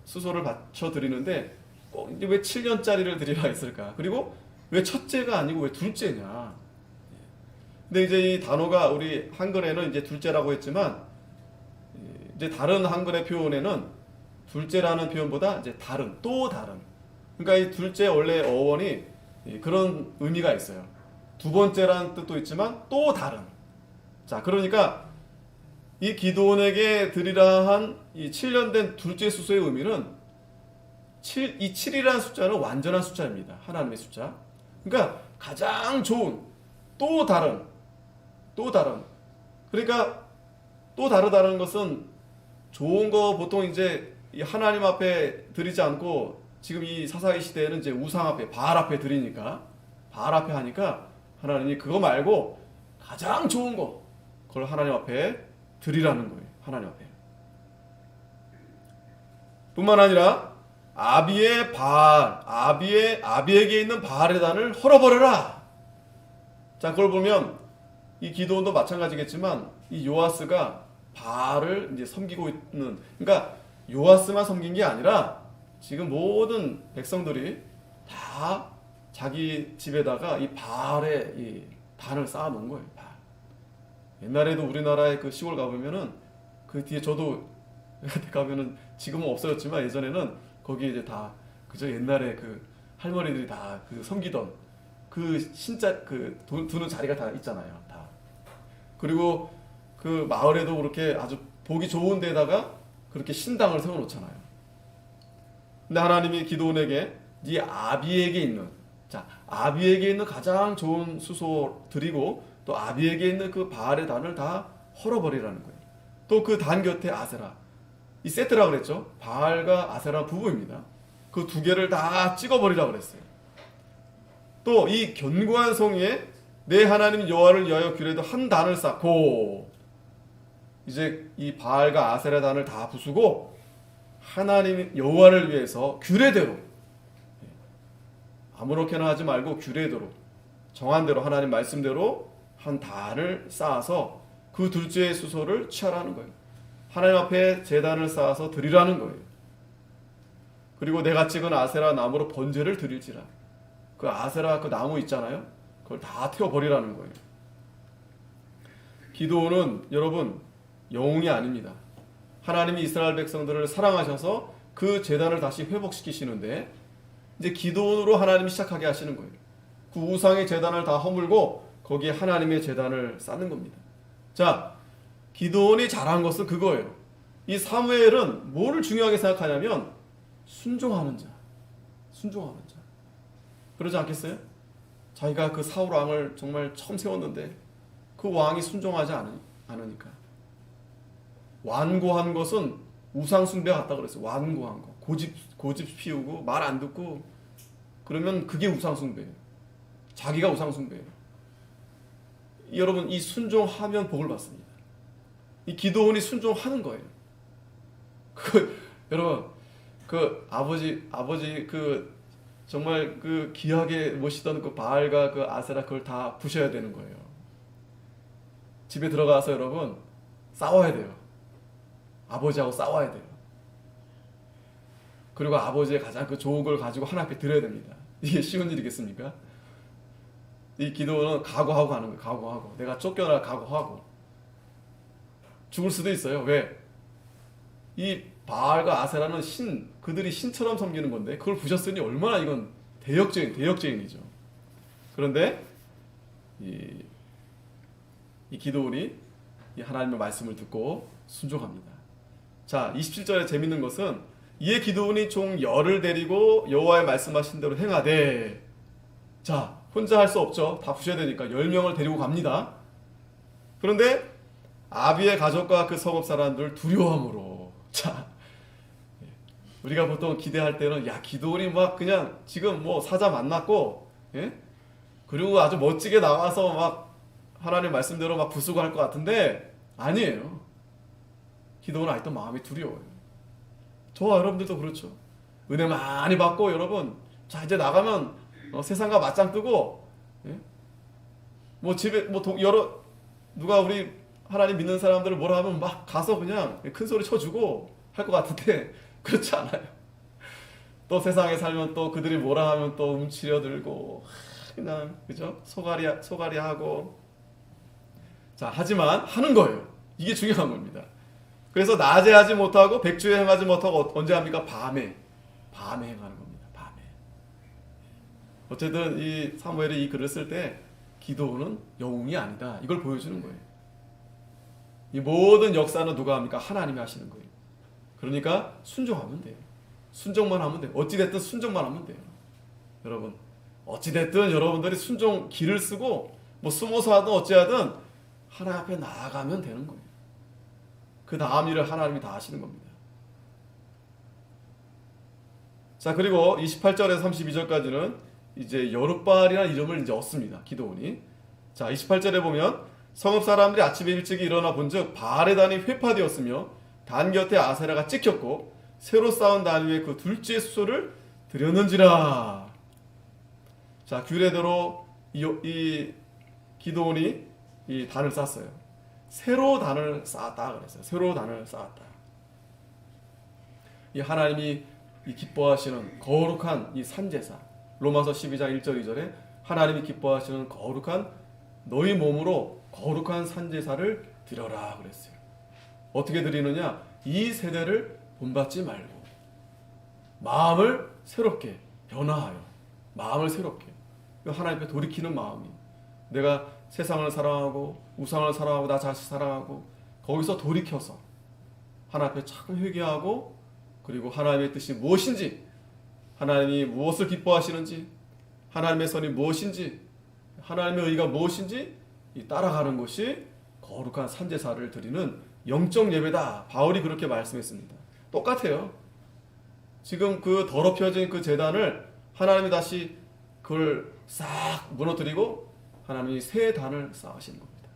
수소를 바쳐 드리는데 꼭 이제 왜 7년짜리를 드리라 했을까? 그리고 왜 첫째가 아니고 왜 둘째냐? 근데 이제 이 단어가 우리 한글에는 이제 둘째라고 했지만 이제 다른 한글의 표현에는 둘째라는 표현보다 이제 다른, 또 다른. 그러니까 이 둘째 원래 어원이 그런 의미가 있어요. 두 번째라는 뜻도 있지만 또 다른. 자, 그러니까 이 기드온에게 드리라 한 이 7년 된 둘째 수소의 의미는 이 7이라는 숫자는 완전한 숫자입니다. 하나님의 숫자. 그러니까 가장 좋은, 또 다른. 그러니까 또 다르다는 것은 좋은 거 보통 이제 하나님 앞에 드리지 않고 지금 이 사사기 시대에는 이제 우상 앞에, 바알 앞에 드리니까, 바알 앞에 하니까 하나님이 그거 말고 가장 좋은 거, 그걸 하나님 앞에 드리라는 거예요. 하나님 앞에. 뿐만 아니라 아비의 바알, 아비에게 있는 바알의 단을 헐어버려라. 자, 그걸 보면 이 기드온도 마찬가지겠지만 이 요아스가 바알을 이제 섬기고 있는, 그러니까 요아스만 섬긴 게 아니라 지금 모든 백성들이 다 자기 집에다가 이 바알의 이 단을 쌓아놓은 거예요. 바알. 옛날에도 우리나라의 그 시골 가보면은 그 뒤에 저도 가면은 지금은 없어졌지만 예전에는 거기 이제 다 그저 옛날에 그 할머니들이 다 그 섬기던 그 신자 그 두는 자리가 다 있잖아요. 다. 그리고 그 마을에도 그렇게 아주 보기 좋은 데다가 그렇게 신당을 세워놓잖아요. 근데 하나님이 기드온에게 네 아비에게 있는, 자, 아비에게 있는 가장 좋은 수소 드리고 또 아비에게 있는 그 바알의 단을 다 헐어버리라는 거예요. 또 그 단 곁에 아세라, 이 세트라고 그랬죠. 바알과 아세라 부부입니다. 그 두 개를 다 찍어버리라고 그랬어요. 또 이 견고한 성 위에 내 하나님 여호와를 위하여 규례도 한 단을 쌓고, 이제 이 바알과 아세라 단을 다 부수고 하나님 여호와를 위해서 규례대로, 아무렇게나 하지 말고 규례대로 정한 대로 하나님 말씀대로 한 단을 쌓아서 그 둘째의 수소를 취하라는 거예요. 하나님 앞에 제단을 쌓아서 드리라는 거예요. 그리고 내가 찍은 아세라 나무로 번제를 드릴지라. 그 아세라 그 나무 있잖아요. 그걸 다 태워버리라는 거예요. 기드온은 여러분 영웅이 아닙니다. 하나님이 이스라엘 백성들을 사랑하셔서 그 제단을 다시 회복시키시는데 이제 기드온으로 하나님이 시작하게 하시는 거예요. 그 우상의 제단을 다 허물고 거기에 하나님의 제단을 쌓는 겁니다. 자, 기드온이 잘한 것은 그거예요. 이 사무엘은 뭐를 중요하게 생각하냐면 순종하는 자. 그러지 않겠어요? 자기가 그 사울 왕을 정말 처음 세웠는데 그 왕이 순종하지 않으니까. 완고한 것은 우상 숭배 같다 그랬어요. 완고한 거. 고집 피우고 말 안 듣고 그러면 그게 우상 숭배예요. 자기가 우상 숭배예요. 여러분 이 순종하면 복을 받습니다. 이 기드온이 순종하는 거예요. 여러분 그 아버지 그 정말 그 귀하게 모시던 그 바알과 그 아세라 그걸 다 부셔야 되는 거예요. 집에 들어가서 여러분 싸워야 돼요. 아버지하고 싸워야 돼요. 그리고 아버지의 가장 그 좋은 걸 가지고 하나님 앞에 드려야 됩니다. 이게 쉬운 일이겠습니까? 이 기도는 각오하고 가는 거예요. 각오하고. 내가 쫓겨날 각오하고. 죽을 수도 있어요. 왜? 이 바알과 아세라는 그들이 신처럼 섬기는 건데 그걸 부셨으니 얼마나 이건 대역죄인이죠. 그런데 이 기드온이 이 하나님의 말씀을 듣고 순종합니다. 자, 27절에 재밌는 것은 이에 기드온이 총 열을 데리고 여호와의 말씀하신 대로 행하되, 자, 혼자 할 수 없죠. 다 부셔야 되니까 10명을 데리고 갑니다. 그런데 아비의 가족과 그 성읍 사람들 두려움으로, 자, 우리가 보통 기대할 때는 야, 기드온이 막 그냥 지금 뭐 사자 만났고, 예? 그리고 아주 멋지게 나와서 막 하나님 말씀대로 막 부수고 할 것 같은데 아니에요. 기도는 아직도 마음이 두려워요. 저와 여러분들도 그렇죠. 은혜 많이 받고 여러분, 자 이제 나가면 세상과 맞짱 뜨고, 예? 뭐 집에 뭐 여러 누가 우리 하나님 믿는 사람들을 뭐라 하면 막 가서 그냥 큰 소리 쳐주고 할 것 같은데 그렇지 않아요. 또 세상에 살면 또 그들이 뭐라 하면 또 움츠려들고 그냥 그죠? 소가리 하고. 자 하지만 하는 거예요. 이게 중요한 겁니다. 그래서 낮에 하지 못하고 백주에 행하지 못하고 언제 합니까? 밤에 행하는 겁니다. 밤에. 어쨌든 이 사무엘이 이 글을 쓸 때 기도는 영웅이 아니다, 이걸 보여주는 거예요. 이 모든 역사는 누가 합니까? 하나님이 하시는 거예요. 그러니까 순종하면 돼요. 순종만 하면 돼요. 어찌됐든 순종만 하면 돼요. 여러분 어찌됐든 여러분들이 순종 길을 쓰고 뭐 숨어서 하든 어찌하든 하나님 앞에 나아가면 되는 거예요. 그 다음 일을 하나님이 다 하시는 겁니다. 자, 그리고 28절에서 32절까지는 이제 여룻바알이라는 이름을 이제 얻습니다. 기드온이. 자, 28절에 보면 성읍 사람들이 아침에 일찍 일어나 본즉 바알의 단이 회파되었으며 단 곁에 아세라가 찍혔고 새로 쌓은 단 위에 그 둘째 수소를 드렸는지라. 자, 규례대로 이 기드온이 이 단을 쌓았어요. 새로 단을 쌓았다 그랬어요. 새로 단을 쌓았다. 이 하나님이 이 기뻐하시는 거룩한 이 산제사, 로마서 12장 1절 2절에 하나님이 기뻐하시는 거룩한 너희 몸으로 거룩한 산제사를 드려라 그랬어요. 어떻게 드리느냐? 이 세대를 본받지 말고 마음을 새롭게 변화하여, 마음을 새롭게 하나님 앞에 돌이키는 마음이, 내가 세상을 사랑하고 우상을 사랑하고 나 자식 사랑하고 거기서 돌이켜서 하나님 앞에 참 회개하고, 그리고 하나님의 뜻이 무엇인지, 하나님이 무엇을 기뻐하시는지, 하나님의 선이 무엇인지, 하나님의 의가 무엇인지 따라가는 것이 거룩한 산제사를 드리는 영적 예배다. 바울이 그렇게 말씀했습니다. 똑같아요. 지금 그 더럽혀진 그 제단을 하나님이 다시 그걸 싹 무너뜨리고 하나님이 새 단을 쌓으시는 겁니다.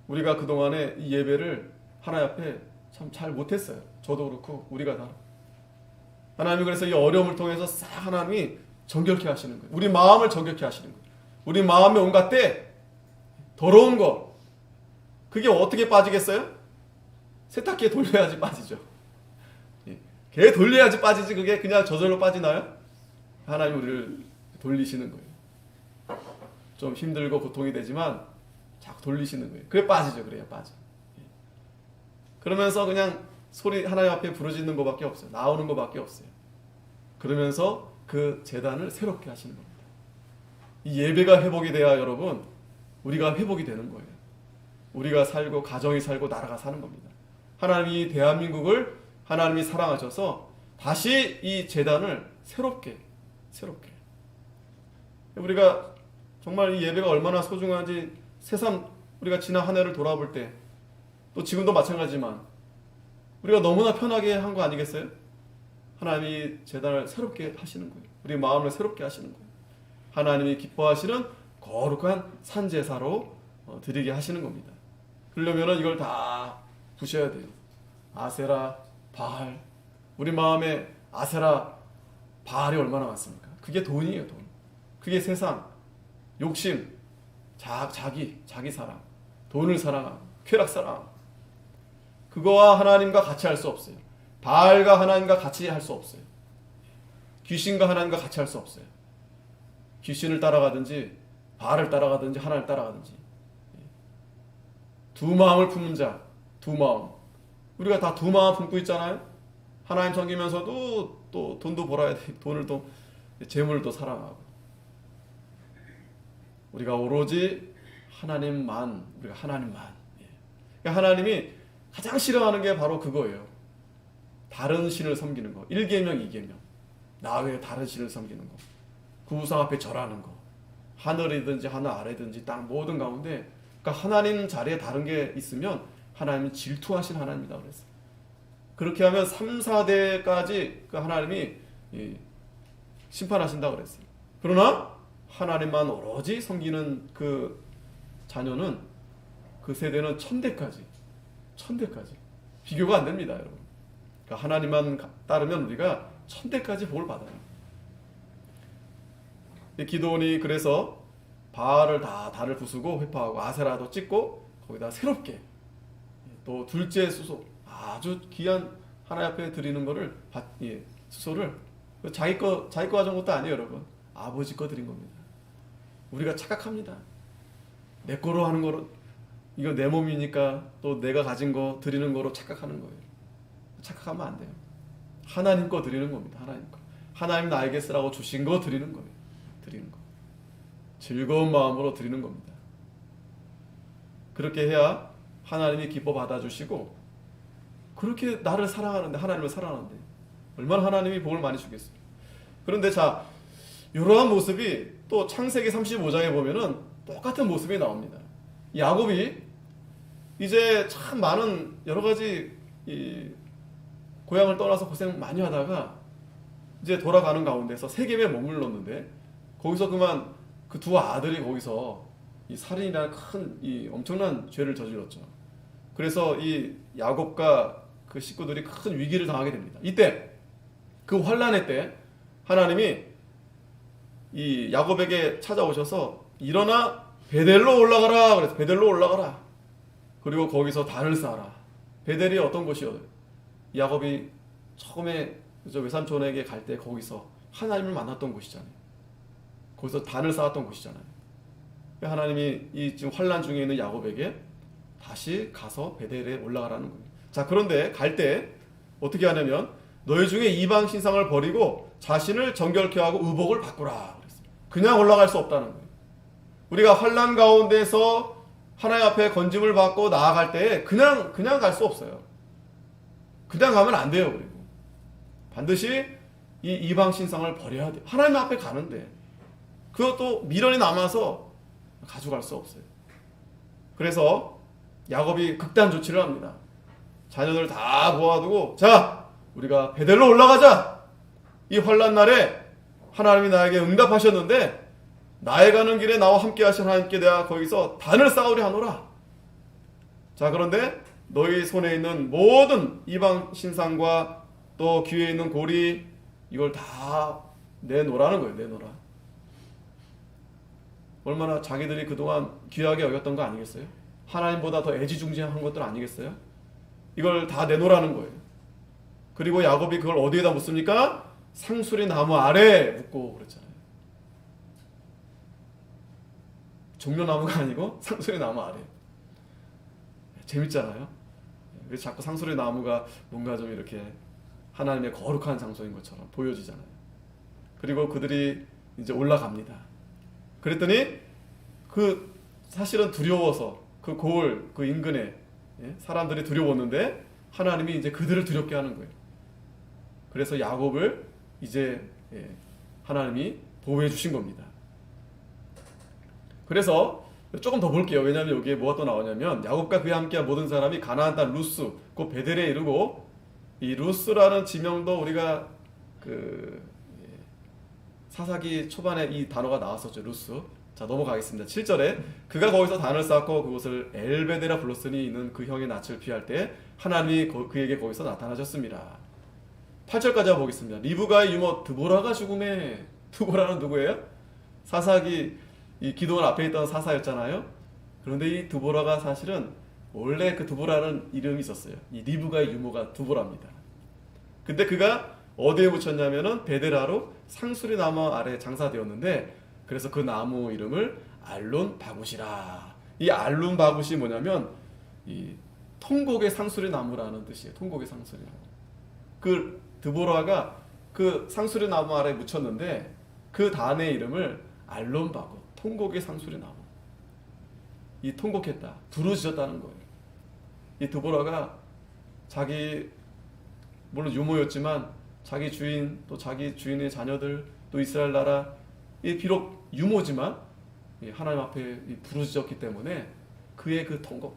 우리가 그동안에 이 예배를 하나님 앞에 참 잘 못했어요. 저도 그렇고 우리가 다. 하나님이 그래서 이 어려움을 통해서 싹 하나님이 정결케 하시는 거예요. 우리 마음을 정결케 하시는 거예요. 우리 마음에 온갖 때 더러운 거, 그게 어떻게 빠지겠어요? 세탁기에 돌려야지 빠지죠. 걔 돌려야지 빠지지, 그게 그냥 저절로 빠지나요? 하나님 우리를 돌리시는 거예요. 좀 힘들고 고통이 되지만 자꾸 돌리시는 거예요. 그래 빠지죠. 그래야 빠져. 그러면서 그냥 소리 하나님 앞에 부르짖는 것밖에 없어요. 나오는 것밖에 없어요. 그러면서 그 제단을 새롭게 하시는 겁니다. 이 예배가 회복이 돼야 여러분 우리가 회복이 되는 거예요. 우리가 살고 가정이 살고 나라가 사는 겁니다. 하나님이 대한민국을 하나님이 사랑하셔서 다시 이 제단을 새롭게 우리가 정말 이 예배가 얼마나 소중한지 새삼 우리가 지난 한 해를 돌아볼 때, 또 지금도 마찬가지지만 우리가 너무나 편하게 한 거 아니겠어요? 하나님이 제단을 새롭게 하시는 거예요. 우리 마음을 새롭게 하시는 거예요. 하나님이 기뻐하시는 거룩한 산제사로 드리게 하시는 겁니다. 그러려면 이걸 다 부셔야 돼요. 아세라, 바알. 우리 마음에 아세라, 바알이 얼마나 많습니까? 그게 돈이에요, 돈. 그게 세상, 욕심, 자기 사랑, 돈을 사랑하고 쾌락 사랑. 그거와 하나님과 같이 할 수 없어요. 바알과 하나님과 같이 할 수 없어요. 귀신과 하나님과 같이 할 수 없어요. 귀신을 따라가든지 바알을 따라가든지 하나님을 따라가든지. 두 마음을 품는 자, 두 마음. 우리가 다 두 마음 품고 있잖아요. 하나님 섬기면서도 또 돈도 벌어야 돼. 돈을 또 재물을 또 사랑하고. 우리가 오로지 하나님만, 우리가 하나님만. 그러니까 하나님이 가장 싫어하는 게 바로 그거예요. 다른 신을 섬기는 거. 1계명, 2계명. 나 외에 다른 신을 섬기는 거. 그 우상 앞에 절하는 거. 하늘이든지 하늘 아래든지 땅 모든 가운데, 그러니까 하나님 자리에 다른 게 있으면 하나님은 질투하신 하나님이다 그랬어요. 그렇게 하면 3, 4대까지 그 하나님이 심판하신다 그랬어요. 그러나 하나님만 오로지 섬기는 그 자녀는 그 세대는 천대까지 비교가 안 됩니다, 여러분. 그러니까 하나님만 따르면 우리가 천대까지 복을 받아요. 이 기드온이 그래서 바알을 달을 부수고 회파하고 아세라도 찍고 거기다 새롭게 또 둘째 수소, 아주 귀한 하나님 앞에 드리는 거를 수소를 자기 거 가져온 것도 아니에요, 여러분. 아버지 거 드린 겁니다. 우리가 착각합니다. 내 거로 하는 거로, 이거 내 몸이니까 또 내가 가진 거 드리는 거로 착각하는 거예요. 착각하면 안 돼요. 하나님 거 드리는 겁니다. 하나님 거. 하나님 나에게 쓰라고 주신 거 드리는 거예요. 드리는 거. 즐거운 마음으로 드리는 겁니다. 그렇게 해야 하나님이 기뻐 받아주시고, 그렇게 나를 사랑하는데, 하나님을 사랑하는데 얼마나 하나님이 복을 많이 주겠어요. 그런데 자, 이러한 모습이 또 창세기 35장에 보면은 똑같은 모습이 나옵니다. 야곱이 이제 참 많은 여러 가지 고향을 떠나서 고생 많이 하다가 이제 돌아가는 가운데서 세겜에 머물렀는데, 거기서 그만 그 두 아들이 거기서 이 살인이라는 큰 엄청난 죄를 저질렀죠. 그래서 이 야곱과 그 식구들이 큰 위기를 당하게 됩니다. 이때 그 환난의 때 하나님이 이 야곱에게 찾아오셔서 일어나 베델로 올라가라 그래서 베델로 올라가라. 그리고 거기서 단을 쌓아라. 베델이 어떤 곳이요? 야곱이 처음에 외삼촌에게 갈 때 거기서 하나님을 만났던 곳이잖아요. 거기서 단을 쌓았던 곳이잖아요. 하나님이 이 지금 환난 중에 있는 야곱에게 다시 가서 베델에 올라가라는 거예요. 자, 그런데 갈 때 어떻게 하냐면 너희 중에 이방 신상을 버리고 자신을 정결케 하고 의복을 바꾸라 그랬어요. 그냥 올라갈 수 없다는 거예요. 우리가 환난 가운데서 하나님 앞에 건짐을 받고 나아갈 때 그냥 갈 수 없어요. 그냥 가면 안 돼요. 그리고 반드시 이 이방 신상을 버려야 돼요. 하나님 앞에 가는데 그것도 미련이 남아서 가져갈 수 없어요. 그래서 야곱이 극단 조치를 합니다. 자녀들 다 모아두고 자, 우리가 베델로 올라가자. 이 환난 날에 하나님이 나에게 응답하셨는데 나에 가는 길에 나와 함께 하신 하나님께 내가 거기서 단을 쌓으리 하노라. 자, 그런데 너희 손에 있는 모든 이방 신상과 또 귀에 있는 고리 이걸 다 내놓으라는 거예요. 내놓으라. 얼마나 자기들이 그동안 귀하게 여겼던 거 아니겠어요? 하나님보다 더 애지중지한 것들 아니겠어요? 이걸 다 내놓으라는 거예요. 그리고 야곱이 그걸 어디에다 묻습니까? 상수리 나무 아래에 묻고 그랬잖아요. 종려나무가 아니고 상수리 나무 아래. 재밌잖아요. 그래서 자꾸 상수리 나무가 뭔가 좀 이렇게 하나님의 거룩한 장소인 것처럼 보여지잖아요. 그리고 그들이 이제 올라갑니다. 그랬더니 그 사실은 두려워서 그 고을 그 인근에 사람들이 두려웠는데 하나님이 이제 그들을 두렵게 하는 거예요. 그래서 야곱을 이제 하나님이 보호해 주신 겁니다. 그래서 조금 더 볼게요. 왜냐하면 여기에 뭐가 또 나오냐면 야곱과 그와 함께한 모든 사람이 가나안 땅 루스 곧 베델에 이르고, 이 루스라는 지명도 우리가 그 사사기 초반에 이 단어가 나왔었죠. 루스. 자, 넘어가겠습니다. 7절에 그가 거기서 단을 쌓고 그곳을 엘베데라 불렀으니 이는 그 형의 낯을 피할 때 하나님이 그에게 거기서 나타나셨습니다. 8절까지 보겠습니다. 리브가의 유모 드보라가 죽음에, 드보라는 누구예요? 사사기 이 기도원 앞에 있던 사사였잖아요. 그런데 이 드보라가 사실은 원래 그 드보라는 이름이 있었어요. 이 리브가의 유모가 드보라입니다. 근데 그가 어디에 묻혔냐면은 베데라로 상수리 나무 아래 장사되었는데, 그래서 그 나무 이름을 알론 바굿이라. 이 알론 바굿이 뭐냐면 이 통곡의 상수리 나무라는 뜻이에요. 통곡의 상수리 나무. 그 드보라가 그 상수리 나무 아래 묻혔는데 그 단의 이름을 알론 바굿, 통곡의 상수리 나무. 이 통곡했다, 부르짖었다는 거예요. 이 드보라가 자기 물론 유모였지만 자기 주인 또 자기 주인의 자녀들 또 이스라엘 나라, 이 비록 유모지만 하나님 앞에 부르짖었기 때문에 그의 그 통곡,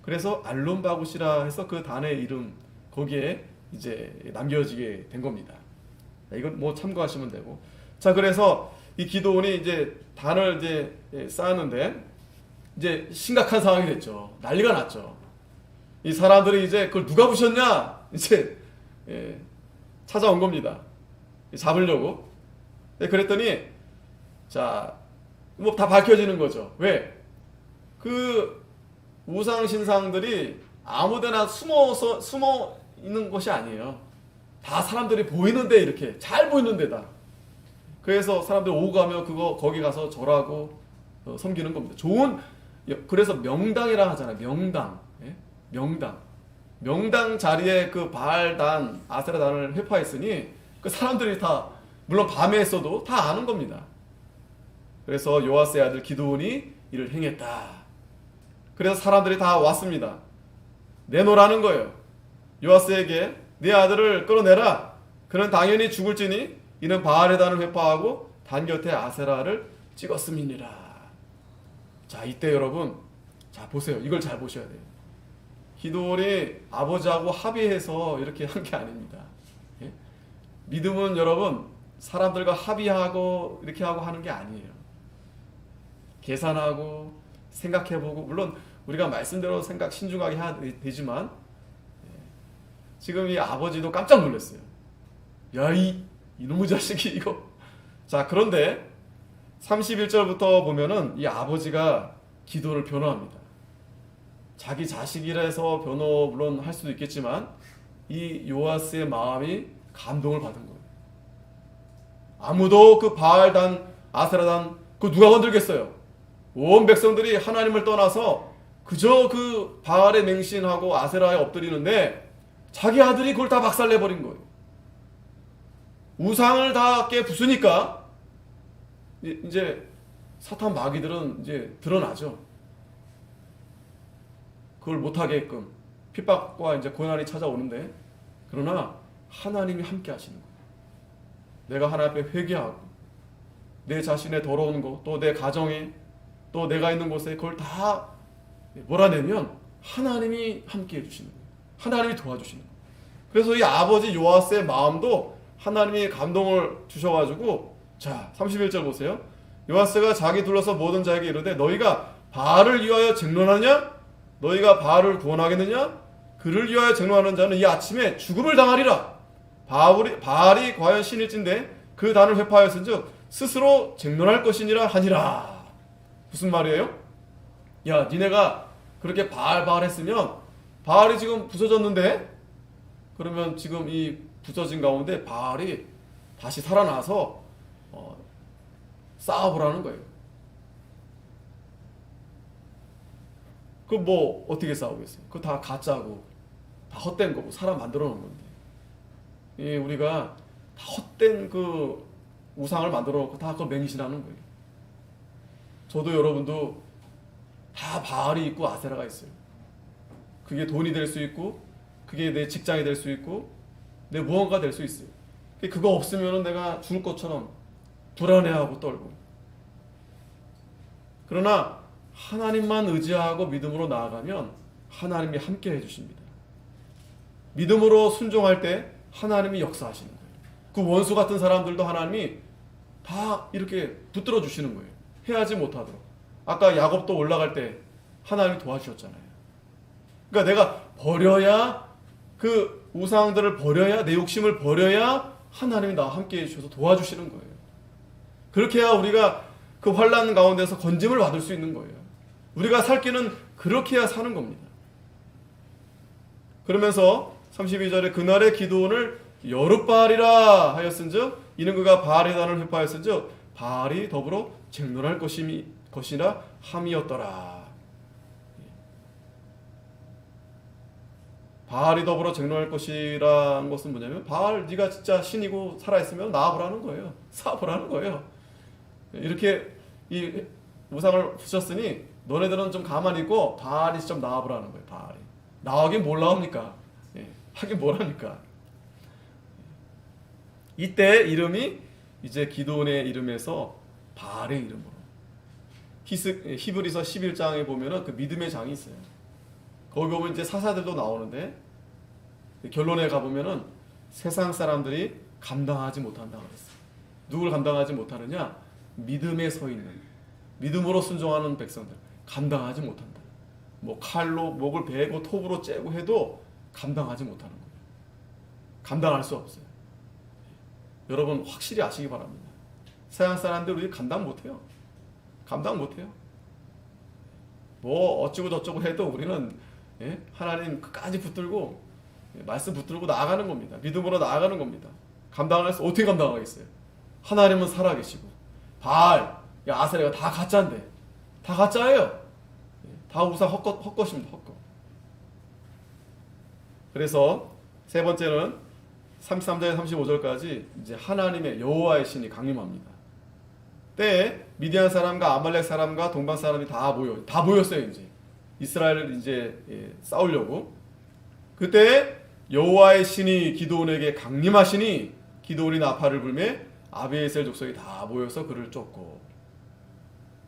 그래서 알론 바굿이라 해서 그 단의 이름 거기에 이제 남겨지게 된 겁니다. 이건 뭐 참고하시면 되고. 자, 그래서 이 기드온이 이제 단을 이제 쌓았는데 이제 심각한 상황이 됐죠. 난리가 났죠. 이 사람들이 이제 그걸 누가 부셨냐? 이제 찾아온 겁니다. 잡으려고. 그랬더니 자, 뭐 다 밝혀지는 거죠. 왜? 그 우상 신상들이 아무데나 숨어 있는 것이 아니에요. 다 사람들이 보이는데 이렇게 잘 보이는 데다. 그래서 사람들이 오고 가면 거기 가서 절하고 섬기는 겁니다. 그래서 명당이라 하잖아요. 명당. 예? 명당 자리에 그 바알단, 아세라단을 회파했으니 그 사람들이 다 물론 밤에 했어도 다 아는 겁니다. 그래서 요아스의 아들 기드온이 이를 행했다. 그래서 사람들이 다 왔습니다. 내놓으라는 거예요. 요아스에게 네 아들을 끌어내라. 그는 당연히 죽을지니 이는 바알의 단을 회파하고 단 곁에 아세라를 찍었음이니라. 자, 이때 여러분, 자 보세요. 이걸 잘 보셔야 돼요. 기드온이 아버지하고 합의해서 이렇게 한 게 아닙니다. 예? 믿음은 여러분 사람들과 합의하고 이렇게 하고 하는 게 아니에요. 계산하고 생각해보고, 물론 우리가 말씀대로 신중하게 해야 되지만 지금 이 아버지도 깜짝 놀랐어요. 야, 이놈의 자식이 이거. 자, 그런데 31절부터 보면은 이 아버지가 기도를 변호합니다. 자기 자식이라서 변호 물론 할 수도 있겠지만 이 요아스의 마음이 감동을 받은 거예요. 아무도 그 바알단, 아세라단 그 누가 건들겠어요? 온 백성들이 하나님을 떠나서 그저 그 바알에 맹신하고 아세라에 엎드리는데 자기 아들이 그걸 다 박살내버린 거예요. 우상을 다 깨부수니까 이제 사탄 마귀들은 이제 드러나죠. 그걸 못하게끔 핍박과 이제 고난이 찾아오는데, 그러나 하나님이 함께 하시는 거예요. 내가 하나님 앞에 회개하고 내 자신의 더러운 것, 또 내 가정에, 또 내가 있는 곳에 그걸 다 몰아내면 하나님이 함께 해주시는 거예요. 하나님이 도와주시는 거예요. 그래서 이 아버지 요아스의 마음도 하나님이 감동을 주셔가지고, 자 31절 보세요. 요아스가 자기 둘러서 모든 자에게 이르되 너희가 바알을 위하여 쟁론하냐? 너희가 바알을 구원하겠느냐? 그를 위하여 쟁론하는 자는 이 아침에 죽음을 당하리라. 바알이 과연 신일진데 그 단을 회파하였은즉 스스로 쟁론할 것이니라 하니라. 무슨 말이에요? 야, 니네가 그렇게 바알 했으면 바알이 지금 부서졌는데, 그러면 지금 이 부서진 가운데 바알이 다시 살아나서 싸워보라는 거예요. 그 뭐 어떻게 싸우겠어요? 그거 다 가짜고 다 헛된 거고 사람 만들어 놓은 건데, 예, 우리가 다 헛된 그 우상을 만들어 놓고 다 그걸 맹신하는 거예요. 저도 여러분도 다 바알이 있고 아세라가 있어요. 그게 돈이 될 수 있고, 그게 내 직장이 될 수 있고, 내 무언가 될 수 있어요. 그거 없으면 내가 죽을 것처럼 불안해하고 떨고. 그러나 하나님만 의지하고 믿음으로 나아가면 하나님이 함께 해주십니다. 믿음으로 순종할 때 하나님이 역사하시는 거예요. 그 원수 같은 사람들도 하나님이 다 이렇게 붙들어 주시는 거예요. 해하지 못하도록. 아까 야곱도 올라갈 때 하나님이 도와주셨잖아요. 그러니까 내가 버려야, 그 우상들을 버려야, 내 욕심을 버려야 하나님이 나와 함께 해주셔서 도와주시는 거예요. 그렇게 해야 우리가 그 환난 가운데서 건짐을 받을 수 있는 거예요. 우리가 살 길은 그렇게 해야 사는 겁니다. 그러면서 32절에 그날의 기드온을 여룻바알이라 하였은즉 이는 그가 바알의 단을 회파하였은즉 바알이 더불어 쟁론할 것이라 함이었더라. 바알이 더불어 쟁론할 것이라는 것은 뭐냐면, 바알 네가 진짜 신이고 살아있으면 나와보라는 거예요. 싸워보라는 거예요. 이렇게 이 우상을 부셨으니 너네들은 좀 가만히 있고 바알이 좀 나와보라는 거예요. 바알이 나오긴 뭘 나옵니까? 하긴 뭘 합니까? 이때 이름이 이제 기드온의 이름에서 바알의 이름으로, 히브리서 11장에 보면은 그 믿음의 장이 있어요. 거기 보면 이제 사사들도 나오는데 결론에 가보면은 세상 사람들이 감당하지 못한다고 그랬어요. 누굴 감당하지 못하느냐? 믿음에 서 있는, 믿음으로 순종하는 백성들. 감당하지 못한다. 뭐 칼로 목을 베고 톱으로 째고 해도 감당하지 못하는 거예요. 감당할 수 없어요. 여러분 확실히 아시기 바랍니다. 서양 사람들 우리 감당 못해요. 감당 못해요. 뭐 어쩌고 저쩌고 해도 우리는 하나님 끝까지 붙들고 말씀 붙들고 나아가는 겁니다. 믿음으로 나아가는 겁니다. 감당할 수 어떻게 감당하겠어요? 하나님은 살아계시고 바알, 아세라가 다 가짜인데 다 가짜예요. 다 우상 헛것입니다. 헛것. 그래서 세 번째는 33절에서 35절까지 이제 하나님의 여호와의 신이 강림합니다. 때에 미디안 사람과 아말렉 사람과 동방 사람이 다 모였어요. 이제 이스라엘을 이제 싸우려고. 그때 여호와의 신이 기드온에게 강림하시니 기드온이 나팔을 불매 아비에셀 족속이 다 모여서 그를 쫓고.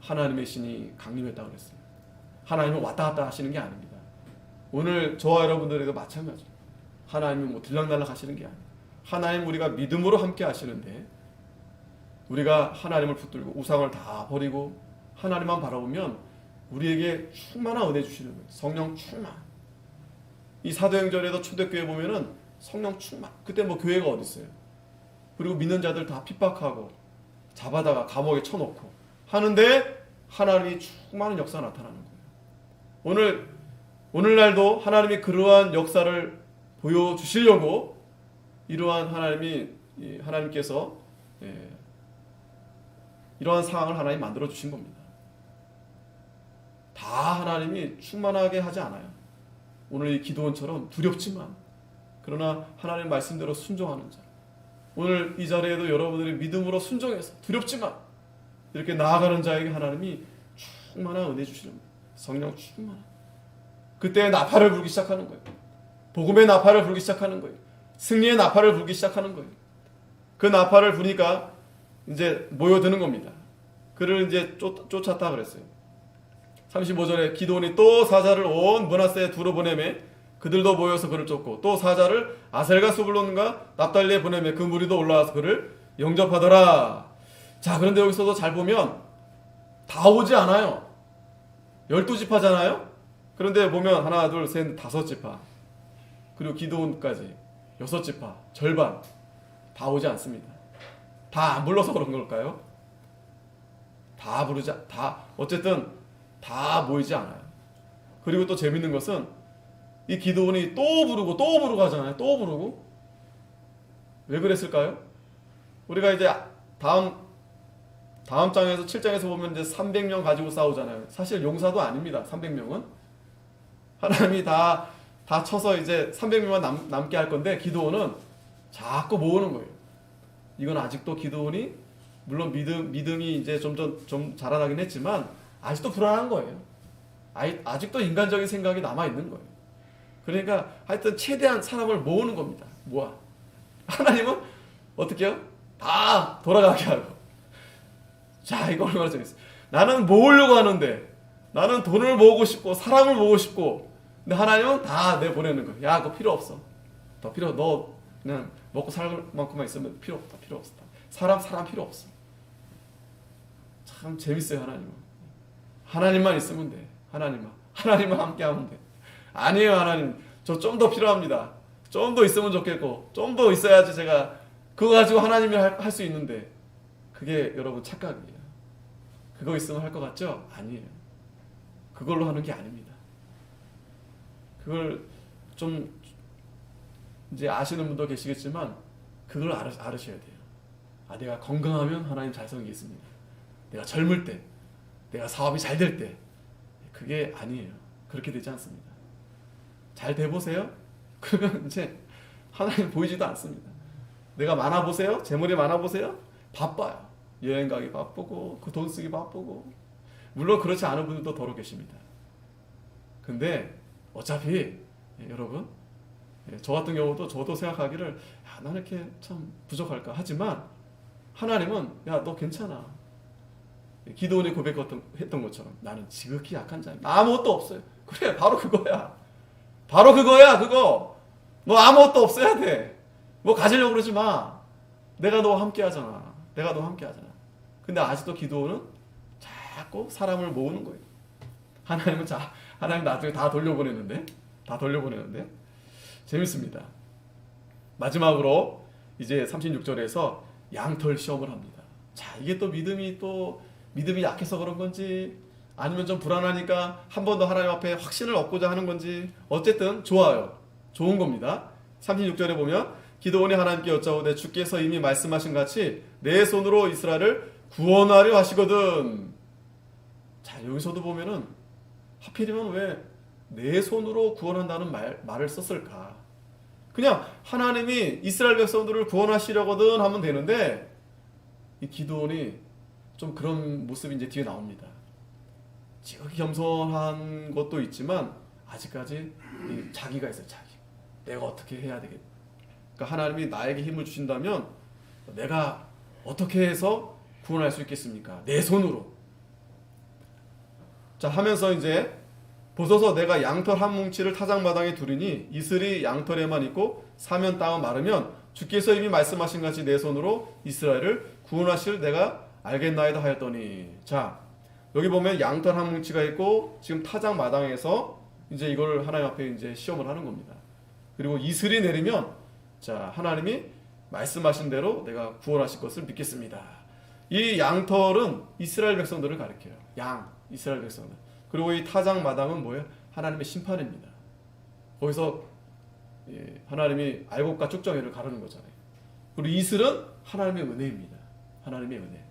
하나님의 신이 강림했다고 그랬어요. 하나님은 왔다 갔다 하시는 게 아닙니다. 오늘 저와 여러분들에도 마찬가지예요. 하나님은 뭐 들락날락 하시는 게 아니에요. 하나님 우리가 믿음으로 함께 하시는데 우리가 하나님을 붙들고 우상을 다 버리고 하나님만 바라보면 우리에게 충만한 은혜 주시는 거예요. 성령 충만. 이 사도행전에도 초대교회 보면은 성령 충만. 그때 뭐 교회가 어디 있어요? 그리고 믿는 자들 다 핍박하고 잡아다가 감옥에 쳐놓고 하는데 하나님이 충만한 역사가 나타나는 거예요. 오늘날도 하나님이 그러한 역사를 보여주시려고 이러한 하나님께서 이러한 상황을 하나님 만들어 주신 겁니다. 다 하나님이 충만하게 하지 않아요. 오늘 이 기도원처럼 두렵지만 그러나 하나님 말씀대로 순종하는 자. 오늘 이 자리에도 여러분들이 믿음으로 순종해서 두렵지만 이렇게 나아가는 자에게 하나님이 충만한 은혜 주시는 거예요. 성령 충만한. 그때 나팔을 불기 시작하는 거예요. 복음의 나팔을 불기 시작하는 거예요. 승리의 나팔을 불기 시작하는 거예요. 그 나팔을 부니까 이제 모여드는 겁니다. 그를 이제 쫓았다 그랬어요. 35절에 기드온이 또 사자를 온 므낫세에 두루 보내매 그들도 모여서 그를 쫓고 또 사자를 아셀과 스불론과 납달리에 보내매 그 무리도 올라와서 그를 영접하더라. 자, 그런데 여기서도 잘 보면 다 오지 않아요. 12지파잖아요. 그런데 보면 하나, 둘, 셋, 5지파 그리고 기드온까지 6지파 절반 다 오지 않습니다. 다 안 불러서 그런 걸까요? 어쨌든 다 모이지 않아요. 그리고 또 재밌는 것은 이 기드온이 또 부르고 하잖아요. 또 부르고 왜 그랬을까요? 우리가 이제 다음 장에서 7장에서 보면 이제 300명 가지고 싸우잖아요. 사실 용사도 아닙니다. 300명은 하나님이 다 쳐서 이제 300명만 남게 할 건데 기드온은 자꾸 모으는 거예요. 이건 아직도 기드온이 물론 믿음이 이제 좀 자라나긴 했지만 아직도 불안한 거예요. 아직도 인간적인 생각이 남아 있는 거예요. 그러니까 하여튼 최대한 사람을 모으는 겁니다. 모아. 하나님은 어떻게 해요? 다 돌아가게 하고. 자, 이거 얼마나 재밌어요. 나는 모으려고 하는데 나는 돈을 모으고 싶고 사람을 모으고 싶고 근데 하나님은 다 내보내는 거예요. 야, 그거 필요 없어. 너 그냥 먹고 살 만큼만 있으면 필요 없다. 필요 없다. 사람 필요 없어. 참 재밌어요. 하나님만 있으면 돼. 하나님만 함께하면 돼. 아니에요. 하나님 저 좀 더 필요합니다. 좀 더 있으면 좋겠고 좀 더 있어야지 제가 그거 가지고 하나님이 할 수 있는데 그게 여러분 착각이에요. 그거 있으면 할 것 같죠? 아니에요. 그걸로 하는 게 아닙니다. 그걸 좀 이제 아시는 분도 계시겠지만 그걸 알으셔야 돼요. 내가 건강하면 하나님 잘성이 있습니다. 내가 젊을 때, 내가 사업이 잘 될 때 그게 아니에요. 그렇게 되지 않습니다. 잘 돼보세요? 그러면 이제 하나님 보이지도 않습니다. 내가 많아보세요? 재물이 많아보세요? 바빠요. 여행 가기 바쁘고 그 돈 쓰기 바쁘고 물론 그렇지 않은 분들도 더러 계십니다. 근데 어차피 여러분 저 같은 경우도 저도 생각하기를 나는 이렇게 참 부족할까 하지만 하나님은 너 괜찮아. 기드온이 고백했던 것처럼 나는 지극히 약한 자야. 아무것도 없어요. 그래 바로 그거야. 그거. 너 아무것도 없어야 돼. 뭐 가지려고 그러지 마. 내가 너와 함께 하잖아. 근데 아직도 기드온은 자꾸 사람을 모으는 거예요. 하나님 나중에 다 돌려보내는데 재밌습니다. 마지막으로 이제 36절에서 양털 시험을 합니다. 자, 이게 또 믿음이 약해서 그런 건지 아니면 좀 불안하니까 한 번 더 하나님 앞에 확신을 얻고자 하는 건지 어쨌든 좋은 겁니다. 36절에 보면 기드온이 하나님께 여짜오되 주께서 이미 말씀하신 같이 내 손으로 이스라엘을 구원하려 하시거든. 자, 여기서도 보면은 하필이면 왜 내 손으로 구원한다는 말을 썼을까? 그냥 하나님이 이스라엘 백성들을 구원하시려거든 하면 되는데 이 기드온이 좀 그런 모습이 이제 뒤에 나옵니다. 지극히 겸손한 것도 있지만 아직까지 자기가 있어요. 내가 어떻게 해야 되겠다. 그러니까 하나님이 나에게 힘을 주신다면 내가 어떻게 해서 구원할 수 있겠습니까? 내 손으로. 자, 하면서 이제 보소서 내가 양털 한 뭉치를 타작마당에 두리니 이슬이 양털에만 있고 사면 땅은 마르면 주께서 이미 말씀하신 같이 내 손으로 이스라엘을 구원하실 내가 알겠나이다 하였더니. 자, 여기 보면 양털 한 뭉치가 있고 지금 타작마당에서 이제 이걸 하나님 앞에 이제 시험을 하는 겁니다. 그리고 이슬이 내리면 자, 하나님이 말씀하신 대로 내가 구원하실 것을 믿겠습니다. 이 양털은 이스라엘 백성들을 가리켜요. 이스라엘 백성들. 그리고 이 타작 마당은 뭐예요? 하나님의 심판입니다. 거기서 하나님이 알곡과 쭉정이를 가르는 거잖아요. 그리고 이슬은 하나님의 은혜입니다. 하나님의 은혜.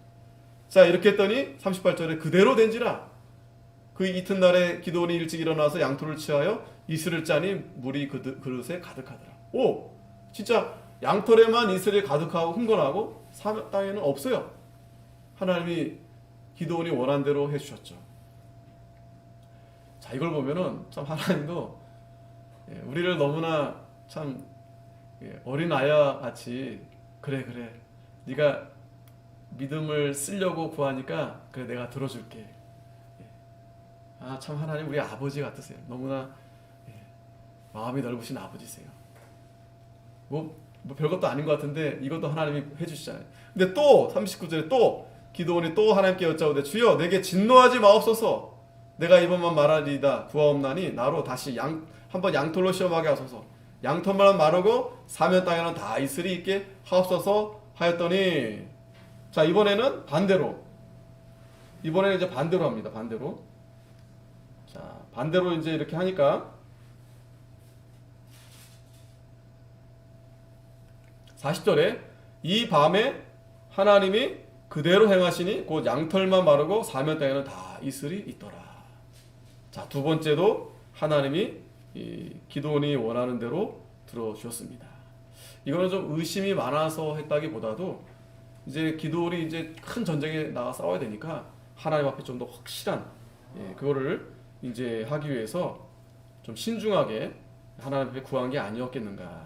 자, 이렇게 했더니 38절에 그대로 된지라 그 이튿날에 기드온이 일찍 일어나서 양털을 취하여 이슬을 짜니 물이 그 그릇에 가득하더라. 오! 진짜 양털에만 이슬이 가득하고 흥건하고 사면 땅에는 없어요. 하나님이 기드온이 원한 대로 해주셨죠. 자, 이걸 보면은 참 하나님도 우리를 너무나 참 어린 아이와 같이 그래 네가 믿음을 쓰려고 구하니까 그래 내가 들어줄게. 아, 참 하나님 우리 아버지 같으세요. 너무나 마음이 넓으신 아버지세요. 뭐 별것도 아닌 것 같은데 이것도 하나님이 해주시잖아요. 근데 또 39절에 또 기드온이 또 하나님께 여짜오되 주여 내게 진노하지 마옵소서. 내가 이번만 말하리이다 구하옵나니 나로 다시 한번 양털로 시험하게 하소서. 양털만 마르고 사면 땅에는 다 이슬이 있게 하옵소서 하였더니. 자, 이번에는 이제 반대로 합니다. 자, 반대로 이제 이렇게 하니까 40절에 이 밤에 하나님이 그대로 행하시니 곧 양털만 마르고 사면 땅에는 다 이슬이 있더라. 자, 두 번째도 하나님이 기드온이 원하는 대로 들어주셨습니다. 이거는 좀 의심이 많아서 했다기보다도 이제 기드온이 이제 큰 전쟁에 나가 싸워야 되니까 하나님 앞에 좀 더 확실한 그거를 이제 하기 위해서 좀 신중하게 하나님 앞에 구한 게 아니었겠는가.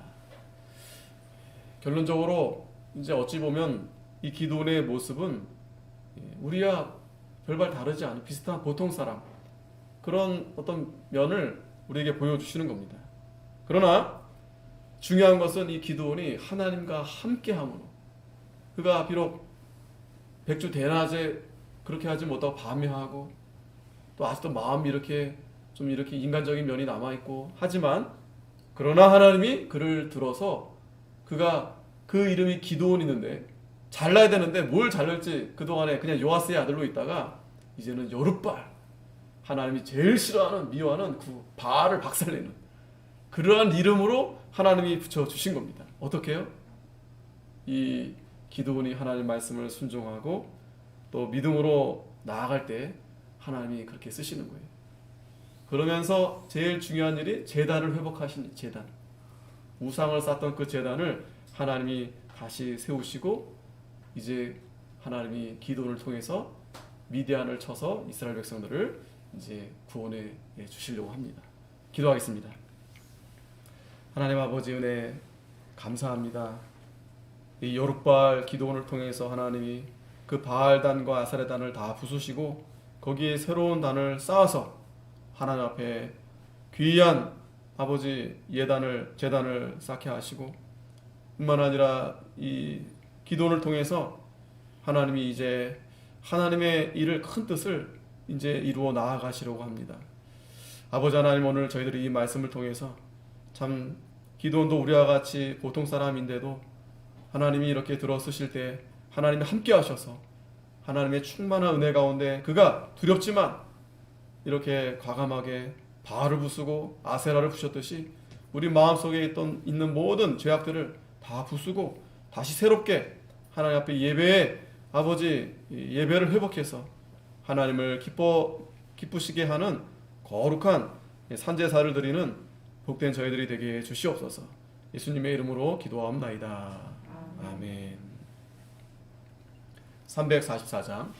결론적으로 이제 어찌 보면 이 기드온의 모습은 우리와 별반 다르지 않은 비슷한 보통 사람, 그런 어떤 면을 우리에게 보여주시는 겁니다. 그러나 중요한 것은 이 기드온이 하나님과 함께함으로, 그가 비록 백주 대낮에 그렇게 하지 못하고 밤에 하고 또 아직도 마음이 이렇게 인간적인 면이 남아있고 하지만, 그러나 하나님이 그를 들어서 그가 그 이름이 기드온이는데 잘나야 되는데 뭘 잘날지 그동안에 그냥 요아스의 아들로 있다가 이제는 여룻발, 하나님이 제일 싫어하는 미워하는 그 바알을 박살내는 그러한 이름으로 하나님이 붙여주신 겁니다. 어떻게 해요? 이 기드온이 하나님 말씀을 순종하고 또 믿음으로 나아갈 때 하나님이 그렇게 쓰시는 거예요. 그러면서 제일 중요한 일이 제단을 회복하신 제단, 우상을 쌓던 그 제단을 하나님이 다시 세우시고 이제 하나님이 기드온을 통해서 미디안을 쳐서 이스라엘 백성들을 이제 구원해 주시려고 합니다. 기도하겠습니다. 하나님 아버지 은혜 감사합니다. 이 여룻발 기드온을 통해서 하나님이 그 바알단과 아사레단을 다 부수시고 거기에 새로운 단을 쌓아서 하나님 앞에 귀한 아버지 제단을 쌓게 하시고, 뿐만 아니라 이 기도를 통해서 하나님이 이제 하나님의 일을 큰 뜻을 이제 이루어 나아가시려고 합니다. 아버지 하나님, 오늘 저희들이 이 말씀을 통해서 참 기도원도 우리와 같이 보통 사람인데도 하나님이 이렇게 들어쓰실 때 하나님이 함께 하셔서 하나님의 충만한 은혜 가운데 그가 두렵지만 이렇게 과감하게 바알을 부수고 아세라를 부셨듯이 우리 마음속에 있는 모든 죄악들을 다 부수고 다시 새롭게 하나님 앞에 예배에 아버지 예배를 회복해서 하나님을 기쁘시게 하는 거룩한 산제사를 드리는 복된 저희들이 되게 해 주시옵소서. 예수님의 이름으로 기도하옵나이다. 아멘. 344장